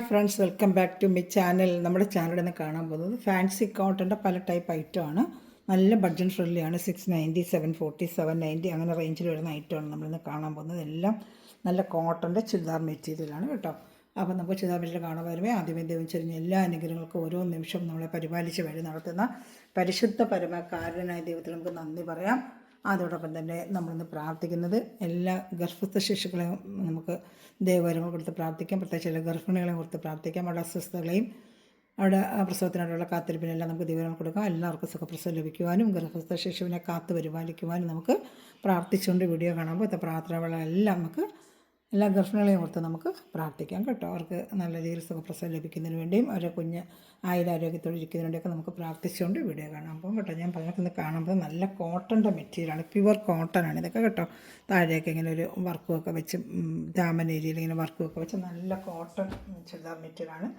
Friends, welcome back to my channel. നമ്മുടെ ചാനലിൽ നിന്ന് കാണാൻ പോകുന്നത് ഫാൻസി കോട്ടൻ്റെ പല ടൈപ്പ് ഐറ്റമാണ്. നല്ല ബഡ്ജറ്റ് ഫ്രണ്ട്ലിയാണ്. 690, 740, 790 അങ്ങനെ റേഞ്ചിൽ വരുന്ന ഐറ്റമാണ് നമ്മളിന്ന് കാണാൻ പോകുന്നത്. എല്ലാം നല്ല കോട്ടൻ്റെ ചുരിദാർ മെറ്റീരിയലാണ് കേട്ടോ. അപ്പോൾ നമുക്ക് ചുരിദാർ മെറ്റീരിയൽ കാണാൻ വരുമ്പോൾ ആദ്യമേ ദൈവം ചെറിഞ്ഞ എല്ലാ അനുഗ്രഹങ്ങൾക്കും ഓരോ നിമിഷം നമ്മളെ പരിപാലിച്ച് വഴി നടത്തുന്ന പരിശുദ്ധ പരമകാരണനായ ദൈവത്തിൽ നമുക്ക് നന്ദി പറയാം. അതോടൊപ്പം തന്നെ നമ്മളിന്ന് പ്രാർത്ഥിക്കുന്നത് എല്ലാ ഗർഭസ്ഥ ശിശുക്കളെയും നമുക്ക് ദൈവവരങ്ങൾ കൊടുത്ത് പ്രാർത്ഥിക്കാം. പ്രത്യേകിച്ച് എല്ലാ ഗർഭിണികളെയും കൊടുത്ത് പ്രാർത്ഥിക്കാം. അവിടെ അസ്വസ്ഥതകളെയും അവിടെ പ്രസവത്തിനായിട്ടുള്ള കാത്തിരിപ്പിനെല്ലാം നമുക്ക് ദൈവവരങ്ങൾ കൊടുക്കാം. എല്ലാവർക്കും സുഖപ്രസവം ലഭിക്കുവാനും ഗർഭസ്ഥ ശിശുവിനെ കാത്തു പരിപാലിക്കുവാനും നമുക്ക് പ്രാർത്ഥിച്ചുകൊണ്ട് വീഡിയോ കാണുമ്പോൾ ഇത്തെ പ്രാർത്ഥനകളെല്ലാം നമുക്ക് എല്ലാ ഗർഭിണികളെയും ഓർത്ത് നമുക്ക് പ്രാർത്ഥിക്കാം കേട്ടോ. അവർക്ക് നല്ല രീതിയിൽ സുഖപ്രസവം ലഭിക്കുന്നതിന് വേണ്ടിയും അവരെ കുഞ്ഞ് ആരോഗ്യത്തോടെ ഇരിക്കുന്നതിന് വേണ്ടിയൊക്കെ നമുക്ക് പ്രാർത്ഥിച്ചുകൊണ്ട് വീഡിയോ കാണാൻ പോകും കേട്ടോ. ഞാൻ പറഞ്ഞിട്ട് കാണുമ്പോൾ നല്ല കോട്ടൻ്റെ മെറ്റീരിയലാണ്, പ്യുവർ കോട്ടനാണ് ഇതൊക്കെ കേട്ടോ. താഴെയൊക്കെ ഇങ്ങനെ ഒരു വർക്കുമൊക്കെ വെച്ച് ദാമൻ ഏരിയയിൽ ഇങ്ങനെ വർക്കുമൊക്കെ വെച്ച് നല്ല കോട്ടൺ ചുരിദാർ മെറ്റീരിയലാണ്.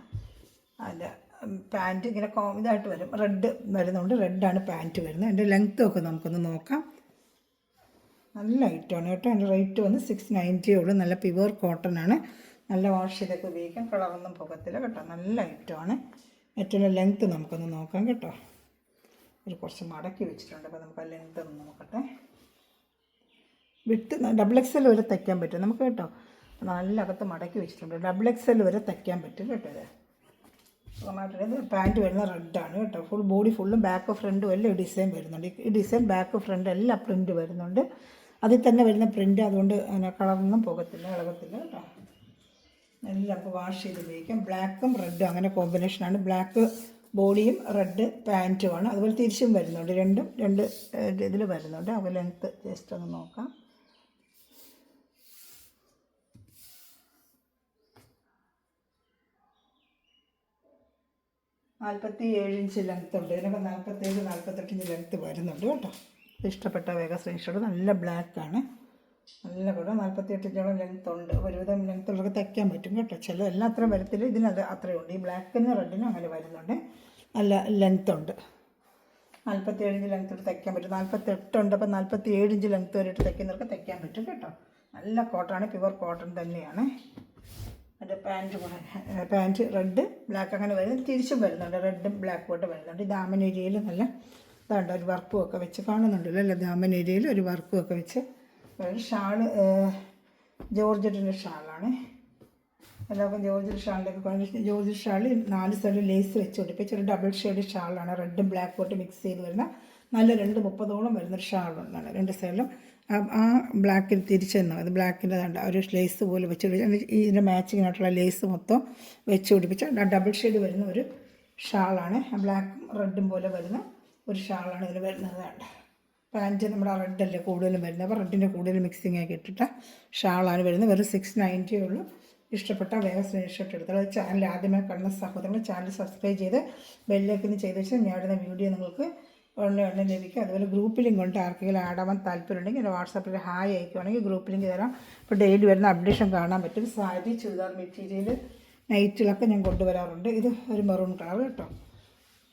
അതിൻ്റെ പാൻറ്റ് ഇങ്ങനെ ഇതായിട്ട് വരും, റെഡ് വരുന്നതുകൊണ്ട് റെഡാണ് പാൻറ്റ് വരുന്നത്. അതിൻ്റെ ലെങ്ത്തൊക്കെ നമുക്കൊന്ന് നോക്കാം. നല്ല ഐറ്റമാണ് കേട്ടോ. അതിൻ്റെ റേറ്റ് വന്ന് 690 ഉള്ളൂ. നല്ല പ്യുവർ കോട്ടനാണ്. നല്ല വാഷ് ചെയ്തൊക്കെ ഉപയോഗിക്കാം, കളറൊന്നും പോകത്തില്ല കേട്ടോ. നല്ല ഐറ്റമാണ്. ഏറ്റവും ലെങ്ത്ത് നമുക്കൊന്ന് നോക്കാം കേട്ടോ. ഒരു കുറച്ച് മടക്കി വെച്ചിട്ടുണ്ട്. അപ്പോൾ നമുക്ക് ആ ലെങ്ത്ത് ഒന്ന് നോക്കട്ടെ. വിട്ട് XXL വരെ തയ്ക്കാൻ പറ്റും നമുക്ക് കേട്ടോ. നല്ല അകത്ത് മടക്കി വെച്ചിട്ടുണ്ട്. XXL വരെ തയ്ക്കാൻ പറ്റും കേട്ടോ. ഇത് പാൻറ്റ് വരുന്ന റെഡാണ് കേട്ടോ. ഫുൾ ബോഡി ഫുള്ളും ബാക്ക് ഫ്രണ്ടും എല്ലാം ഈ ഡിസൈൻ വരുന്നുണ്ട്. ഈ ഡിസൈൻ ബാക്ക് ഫ്രണ്ട് എല്ലാം പ്രിൻറ്റ് വരുന്നുണ്ട്. അതിൽ തന്നെ വരുന്ന പ്രിൻറ്റ്, അതുകൊണ്ട് അങ്ങനെ കളറൊന്നും പോകത്തില്ല, ഇളകത്തില്ല കേട്ടോ. എല്ലാം നമുക്ക് വാഷ് ചെയ്ത് ഉപയോഗിക്കാം. ബ്ലാക്കും റെഡും അങ്ങനെ കോമ്പിനേഷനാണ്. ബ്ലാക്ക് ബോഡിയും റെഡ് പാൻറ്റുമാണ്. അതുപോലെ തിരിച്ചും വരുന്നുണ്ട്. രണ്ട് ഇതിൽ വരുന്നുണ്ട്. അപ്പോൾ ലെങ്ത്ത് ജസ്റ്റ് ഒന്ന് നോക്കാം. $47 ലെങ്ത്ത് ഉണ്ട്. ഇതിനൊക്കെ 47, 48 ഇഞ്ച് ലെങ്ത്ത് വരുന്നുണ്ട് കേട്ടോ. ഇഷ്ടപ്പെട്ട വേഗം സ്ക്രീൻഷോട്ട്. നല്ല ബ്ലാക്കാണ്, നല്ല കൂടെ 48 ഇഞ്ചോളം ലെങ്ത്ത് ഉണ്ട്. ഒരുവിധം ലെങ്ത്തുള്ളവർക്ക് തയ്ക്കാൻ പറ്റും കേട്ടോ. ചില എല്ലാം അത്രയും വരത്തില്ല, ഇതിനത് അത്രയും ഉണ്ട്. ഈ ബ്ലാക്കിനും റെഡിനും അങ്ങനെ വരുന്നുണ്ട്. നല്ല ലെങ്ത്ത് ഉണ്ട്. 47 ഇഞ്ച് ലെങ്ത്തോട്ട് തയ്ക്കാൻ പറ്റും. 48 ഉണ്ട്. അപ്പോൾ 47 ഇഞ്ച് ലെങ്ത്ത് വരെയിട്ട് തയ്ക്കുന്നവർക്ക് തയ്ക്കാൻ പറ്റും കേട്ടോ. നല്ല കോട്ടൺ, പ്യുവർ കോട്ടൺ തന്നെയാണ്. അതിൻ്റെ പാൻറ്റ് റെഡ് ബ്ലാക്ക് അങ്ങനെ വരുന്നത്. തിരിച്ചും വരുന്നുണ്ട്, റെഡും ബ്ലാക്കും ആയിട്ട് വരുന്നുണ്ട്. ഈ ദാമൻ ഏരിയയിൽ നല്ല ഇതാണ്ട് ഒരു വർക്കും ഒക്കെ വെച്ച് കാണുന്നുണ്ടല്ലോ അല്ലേ. ദാമൻ ഏരിയയിൽ ഒരു വർക്കും ഒക്കെ വെച്ച് ഒരു ഷാള്, ജോർജറ്റിൻ്റെ ഷാളാണ്. എല്ലാവർക്കും ജോർജറ്റ് ഷാളിലേക്ക് ജോർജറ്റ് ഷാള് 4 സൈഡിൽ ലേസ് വെച്ച് പിടിപ്പിച്ച് ഒരു ഡബിൾ ഷെയ്ഡ് ഷാളാണ്. റെഡും ബ്ലാക്കും ആയിട്ട് മിക്സ് ചെയ്ത് വരുന്ന നല്ല 230ഓളം വരുന്നൊരു ഷാളുണ്ടാണ്. 2 സൈഡിലും ആ ബ്ലാക്കിൽ തിരിച്ചെന്നോ അത് ബ്ലാക്കിൻ്റെ ഒരു ലേസ് പോലെ വെച്ച് പിടിപ്പിച്ച് ഇതിൻ്റെ മാച്ചിങ്ങിനായിട്ടുള്ള ലേസ് മൊത്തം വെച്ച് പിടിപ്പിച്ച് ഡബിൾ ഷെയ്ഡ് വരുന്ന ഒരു ഷാളാണ്. ബ്ലാക്കും റെഡും പോലെ വരുന്ന ഒരു ഷാളാണ് ഇതിൽ വരുന്നത്. പാൻറ്റ് നമ്മുടെ റെഡല്ലേ കൂടുതലും വരുന്നത്. അപ്പോൾ റെഡിൻ്റെ കൂടുതൽ മിക്സിങ് ആക്കി ഇട്ടിട്ട് ഷാളാണ് വരുന്നത്. വെറും 690 ഉള്ളൂ. ഇഷ്ടപ്പെട്ട വേഗം സ്ക്രീൻഷോട്ട് എടുത്താൽ ചാനൽ ആദ്യമായി കാണുന്ന സഹോദരങ്ങൾ ചാനൽ സബ്സ്ക്രൈബ് ചെയ്ത് ബെല്ലിലേക്കൊന്ന് ചെയ്ത് വെച്ചാൽ ഞാൻ ഇടുന്ന വീഡിയോ നിങ്ങൾക്ക് ഉടനെ ലഭിക്കും. അതുപോലെ ഗ്രൂപ്പ് ലിങ്ക് കൊണ്ട് ആർക്കെങ്കിലും ആടാൻ താല്പര്യമുണ്ടെങ്കിൽ എൻ്റെ വാട്സാപ്പിൽ ഹായ് അയക്കുവാണെങ്കിൽ ഗ്രൂപ്പ് ലിങ്ക് തരാം. ഇപ്പോൾ ഡെയിലി വരുന്ന അപ്ഡേഷൻ കാണാൻ പറ്റും. സാരി, ചുരിദാർ മെറ്റീരിയൽ, നൈറ്റിലൊക്കെ ഞാൻ കൊണ്ടുവരാറുണ്ട്. ഇത് ഒരു മെറൂൺ കളർ കേട്ടോ.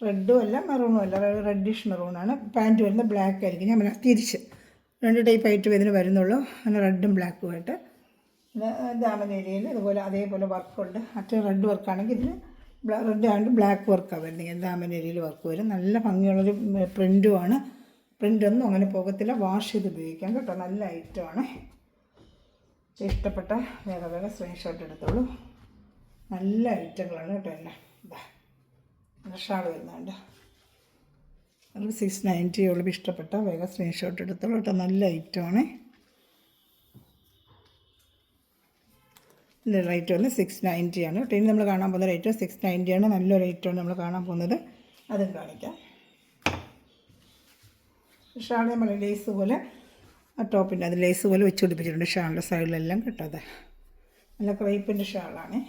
റെഡും അല്ല മെറൂണും അല്ല, റെഡിഷ് മെറൂണാണ്. പാൻറ്റ് വരുന്നത് ബ്ലാക്ക് ആയിരിക്കും. ഞാൻ തിരിച്ച് 2 ടൈപ്പ് ആയിട്ട് ഇതിന് വരുന്നുള്ളൂ. അങ്ങനെ റെഡും ബ്ലാക്കുമായിട്ട്. പിന്നെ ദാമൻ ഏരിയയിൽ ഇതുപോലെ അതേപോലെ വർക്കുണ്ട്. മറ്റേ റെഡ് വർക്കാണെങ്കിൽ ഇതിന് റെഡ് ആണ്ട് ബ്ലാക്ക് വർക്കാണ് വരുന്നത്. ദാമൻ ഏരിയയിൽ വർക്ക് വരും. നല്ല ഭംഗിയുള്ളൊരു പ്രിൻറ്റുമാണ്. പ്രിൻ്റൊന്നും അങ്ങനെ പോകത്തില്ല. വാഷ് ചെയ്ത് ഉപയോഗിക്കാം കേട്ടോ. നല്ല ഐറ്റമാണ്. ഇഷ്ടപ്പെട്ട വേഗം സ്ക്രീൻഷോട്ട് എടുത്തോളൂ. നല്ല ഐറ്റങ്ങളാണ് കേട്ടോ. എല്ലാം ഷാൾ വരുന്നുണ്ട്. അത് 690 ഉള്ളൂ. ഇഷ്ടപ്പെട്ട വേഗം സ്ക്രീൻഷോട്ട് എടുത്തോളൂ കേട്ടോ. നല്ല ഐറ്റമാണ്. ഇതിൻ്റെ റേറ്റ് വന്ന് 690 ആണ് കേട്ടോ. ഇനി നമ്മൾ കാണാൻ പോകുന്ന റേറ്റ് 690 ആണ്. നല്ലൊരു ഐറ്റമാണ് നമ്മൾ കാണാൻ പോകുന്നത്. അതും കാണിക്കാം. ഷാൾ നമ്മൾ ലേസ് പോലെ ആ ടോപ്പിൻ്റെ അത് ലേസ് പോലെ വെച്ച് പിടിപ്പിച്ചിട്ടുണ്ട് ഷാളിൻ്റെ സൈഡിലെല്ലാം കേട്ടോ. അതെ, നല്ല ക്രേപ്പിൻ്റെ ഷാളാണ്.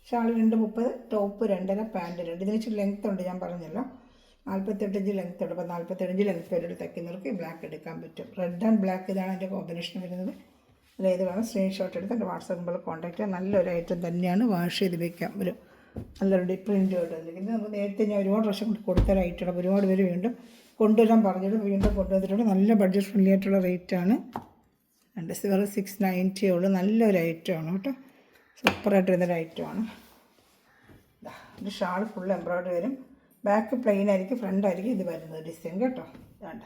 Shawl 230, top 2.5, pant 2. ഇതിന് ഇച്ചിരി ലെങ്ത്ത് ഉണ്ട്, ഞാൻ പറഞ്ഞല്ലോ. 48 ഇഞ്ച് ലെങ്ത്ത് ഉണ്ട്. അപ്പോൾ 47 ഇഞ്ച് ലെങ്ത്ത് വരെ തയ്ക്കുന്നവർക്ക് ബ്ലാക്ക് എടുക്കാൻ പറ്റും. റെഡ് ആൻഡ് ബ്ലാക്ക് ഇതാണ് എൻ്റെ കോമ്പിനേഷൻ വരുന്നത്. അതായത് വേണം സ്ക്രീൻഷോട്ട് എടുത്ത് എൻ്റെ വാട്സാപ്പ് നമ്പറിൽ കോൺടാക്ട് ചെയ്യാം. നല്ലൊരു ഐറ്റം തന്നെയാണ്. വാഷ് ചെയ്ത് വയ്ക്കാം. ഒരു നല്ലൊരു പ്രിൻ്റ് ആയിട്ട്. ഇത് നമുക്ക് നേരത്തെ ഞാൻ ഒരുപാട് പ്രാവശ്യം കൊടുത്തൊരു ഐറ്റമാണ്. ഒരുപാട് പേര് വീണ്ടും കൊണ്ടുവരാൻ പറഞ്ഞിട്ട് വീണ്ടും കൊണ്ടുവന്നിട്ടുണ്ട്. നല്ല ബഡ്ജറ്റ് ഫ്രണ്ട്ലി ആയിട്ടുള്ള റേറ്റാണ്. വെറും 690 ഉള്ളൂ. നല്ലൊരു ഐറ്റമാണ് കേട്ടോ. സൂപ്പറായിട്ട് വരുന്നൊരു ഐറ്റമാണ്. ഒരു ഷാൾ ഫുൾ എംബ്രോയ്ഡറി വരും. ബാക്ക് പ്ലെയിൻ ആയിരിക്കും, ഫ്രണ്ട് ആയിരിക്കും ഇത് വരുന്നത് ഡിസൈൻ കേട്ടോ. വേണ്ട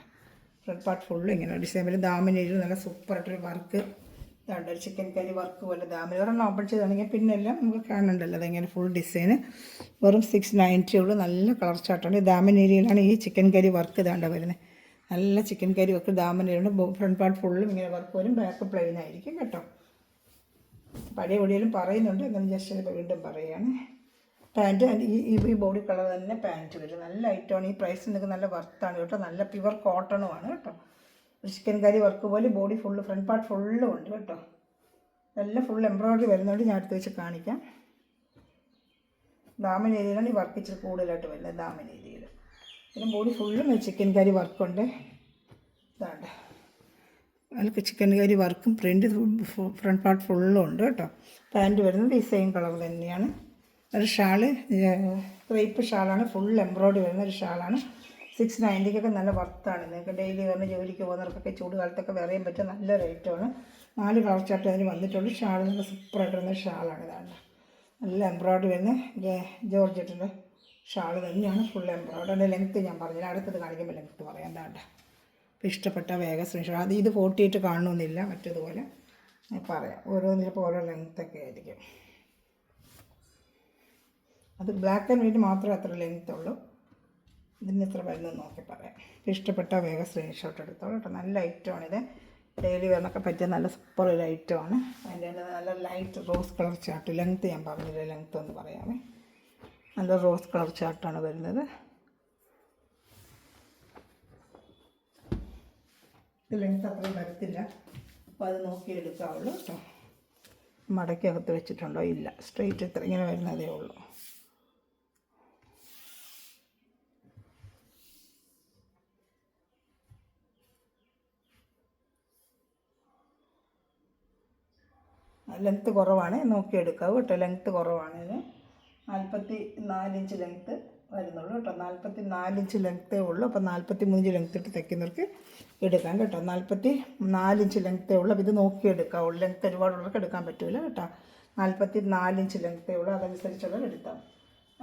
ഫ്രണ്ട് പാർട്ട് ഫുള്ള് ഇങ്ങനെ ഡിസൈൻ വരും. ദാമനയിൽ നല്ല സൂപ്പറായിട്ടൊരു വർക്ക് വേണ്ട, ഒരു ചിക്കൻ കറി വർക്ക് പോലെ ദാമന ഒരെണ്ണം ഓപ്പൺ ചെയ്താണെങ്കിൽ പിന്നെ എല്ലാം നമുക്ക് കാണണ്ടല്ലോ. അതെങ്ങനെ ഫുൾ ഡിസൈന് വെറും 690 ഉള്ളൂ. നല്ല കളർ ചാർട്ടാണ്. ദാമൻ ഏരിയയിലാണ് ഈ ചിക്കൻ കറി വർക്ക് ഇതാണ്ട വരുന്നത്. നല്ല ചിക്കൻ കറി വർക്ക് ദാമൻ ഏരിയയാണ്. ഫ്രണ്ട് പാർട്ട് ഫുള്ളും ഇങ്ങനെ വർക്ക് വരും, ബാക്ക് പ്ലെയിൻ ആയിരിക്കും കേട്ടോ. പഴയ വീഡിയോയിലും പറയുന്നുണ്ട്, എന്നാലും ജസ്റ്റ് വീണ്ടും പറയുകയാണ്. പാൻറ്റ് ഈ ബോഡി കളർ തന്നെ പാൻറ്റ് വരും. നല്ല ഐറ്റമാണ്. ഈ പ്രൈസ് നിങ്ങൾക്ക് നല്ല വർത്താണ് കേട്ടോ. നല്ല പ്യുവർ കോട്ടണുമാണ് കേട്ടോ. ഒരു ചിക്കൻ കറി വർക്ക് പോലെ ബോഡി ഫുള്ള് ഫ്രണ്ട് പാർട്ട് ഫുള്ളും ഉണ്ട് കേട്ടോ. എല്ലാം ഫുൾ എംബ്രോയ്ഡറി വരുന്നതുകൊണ്ട് ഞാൻ അടുത്ത് വെച്ച് കാണിക്കാം. ദാമൻ ഏരിയയിലാണ് ഈ വർക്ക് ഇച്ചിരി കൂടുതലായിട്ട് വരുന്നത്, ദാമൻ ഏരിയയിൽ. പിന്നെ ബോഡി ഫുള്ളും ചിക്കൻ കറി വർക്കുണ്ട്. ഇതാണ്ട് അതിൽ ചിക്കൻ കറി വർക്കും പ്രിൻറ്റ് ഫ്രണ്ട് പാർട്ട് ഫുള്ളും ഉണ്ട് കേട്ടോ. പാൻറ്റ് വരുന്നത് ഈ സെയിം കളർ തന്നെയാണ്. ഒരു ഷാള് ക്രേപ്പ് ഷാളാണ്, ഫുൾ എംബ്രോയ്ഡറി വരുന്ന ഒരു ഷാളാണ്. 690 നല്ല വർത്താണ്. നിങ്ങൾക്ക് ഡെയിലി വന്ന് ജോലിക്ക് പോകുന്നവർക്കൊക്കെ ചൂട് കാലത്തൊക്കെ വെറിയാൻ പറ്റിയ നല്ല റേറ്റുമാണ്. 4 കളർ ചാർട്ട് അതിന് വന്നിട്ടുണ്ട്. ഷാൾ നല്ല സൂപ്പറായിട്ട് വരുന്ന ഷാളാണ്. ഇതാണ് നല്ല എംബ്രോയ്ഡറി വരുന്ന ജോർജറ്റിൻ്റെ ഷാൾ തന്നെയാണ്, ഫുൾ എംബ്രോയ്ഡറി. അതിൻ്റെ ലെങ്ത്ത് ഞാൻ പറഞ്ഞില്ല, അടുത്തത് കാണിക്കുമ്പോൾ ലെങ്ത്ത് പറയാം. എന്താണ്ട അപ്പോൾ ഇഷ്ടപ്പെട്ട വേഗം സ്ക്രീൻഷോട്ട്. ഇത് 48 കാണണമെന്നില്ല, മറ്റേതുപോലെ ഞാൻ പറയാം. ഓരോന്നിപ്പോൾ ഓരോ ലെങ്ത്തൊക്കെ ആയിരിക്കും. അത് ബ്ലാക്ക് ആൻഡ് വൈറ്റ് മാത്രമേ അത്ര ലെങ്ത്ത് ഉള്ളൂ. ഇതിന് ഇത്ര വരുന്നത് നോക്കി പറയാം. ഇഷ്ടപ്പെട്ട വേഗം സ്ക്രീൻഷോട്ട് എടുത്തോളൂ കേട്ടോ. നല്ല ഐറ്റമാണിത്. ഡെയിലി വേണമൊക്കെ പറ്റിയ നല്ല സൂപ്പർ ഒരു ഐറ്റമാണ്. അതിൻ്റെ നല്ല light rose colour chart. Length ഞാൻ പറഞ്ഞില്ല, ലെങ്ത്ത് ഒന്ന് പറയാമേ. നല്ല റോസ് കളർ ചാർട്ടാണ് വരുന്നത്. ഇത് ലെങ്ത്ത് അത്രയും വരത്തില്ല, അപ്പോൾ അത് നോക്കി എടുക്കാവുള്ളൂ കേട്ടോ. മടക്കകത്ത് വെച്ചിട്ടുണ്ടോ? ഇല്ല, സ്ട്രെയിറ്റ് ഇത്ര ഇങ്ങനെ വരുന്നതേ ഉള്ളൂ. ലെങ്ത്ത് കുറവാണ്, നോക്കിയെടുക്കാവും കേട്ടോ. ലെങ്ത്ത് കുറവാണ്. ഇതിന് 44 ഇഞ്ച് ലെങ്ത്ത് വരുന്നുള്ളൂ കേട്ടോ. 44 ഇഞ്ച് ലെങ്ത്തേ ഉള്ളൂ. അപ്പോൾ 43 ലെങ്ത്ത് ഇട്ട് തയ്ക്കുന്നവർക്ക് എടുക്കാം കേട്ടോ. 44 ഇഞ്ച് ലെങ്ത്തേ ഉള്ളൂ. അപ്പോൾ ഇത് നോക്കിയെടുക്കാവുള്ളൂ. ലെങ്ത്ത് ഒരുപാടുള്ളവർക്ക് എടുക്കാൻ പറ്റില്ല കേട്ടോ. 44 ഇഞ്ച് ലെങ്ത്തേ ഉള്ളൂ. അതനുസരിച്ചുള്ളത് എടുത്താൽ.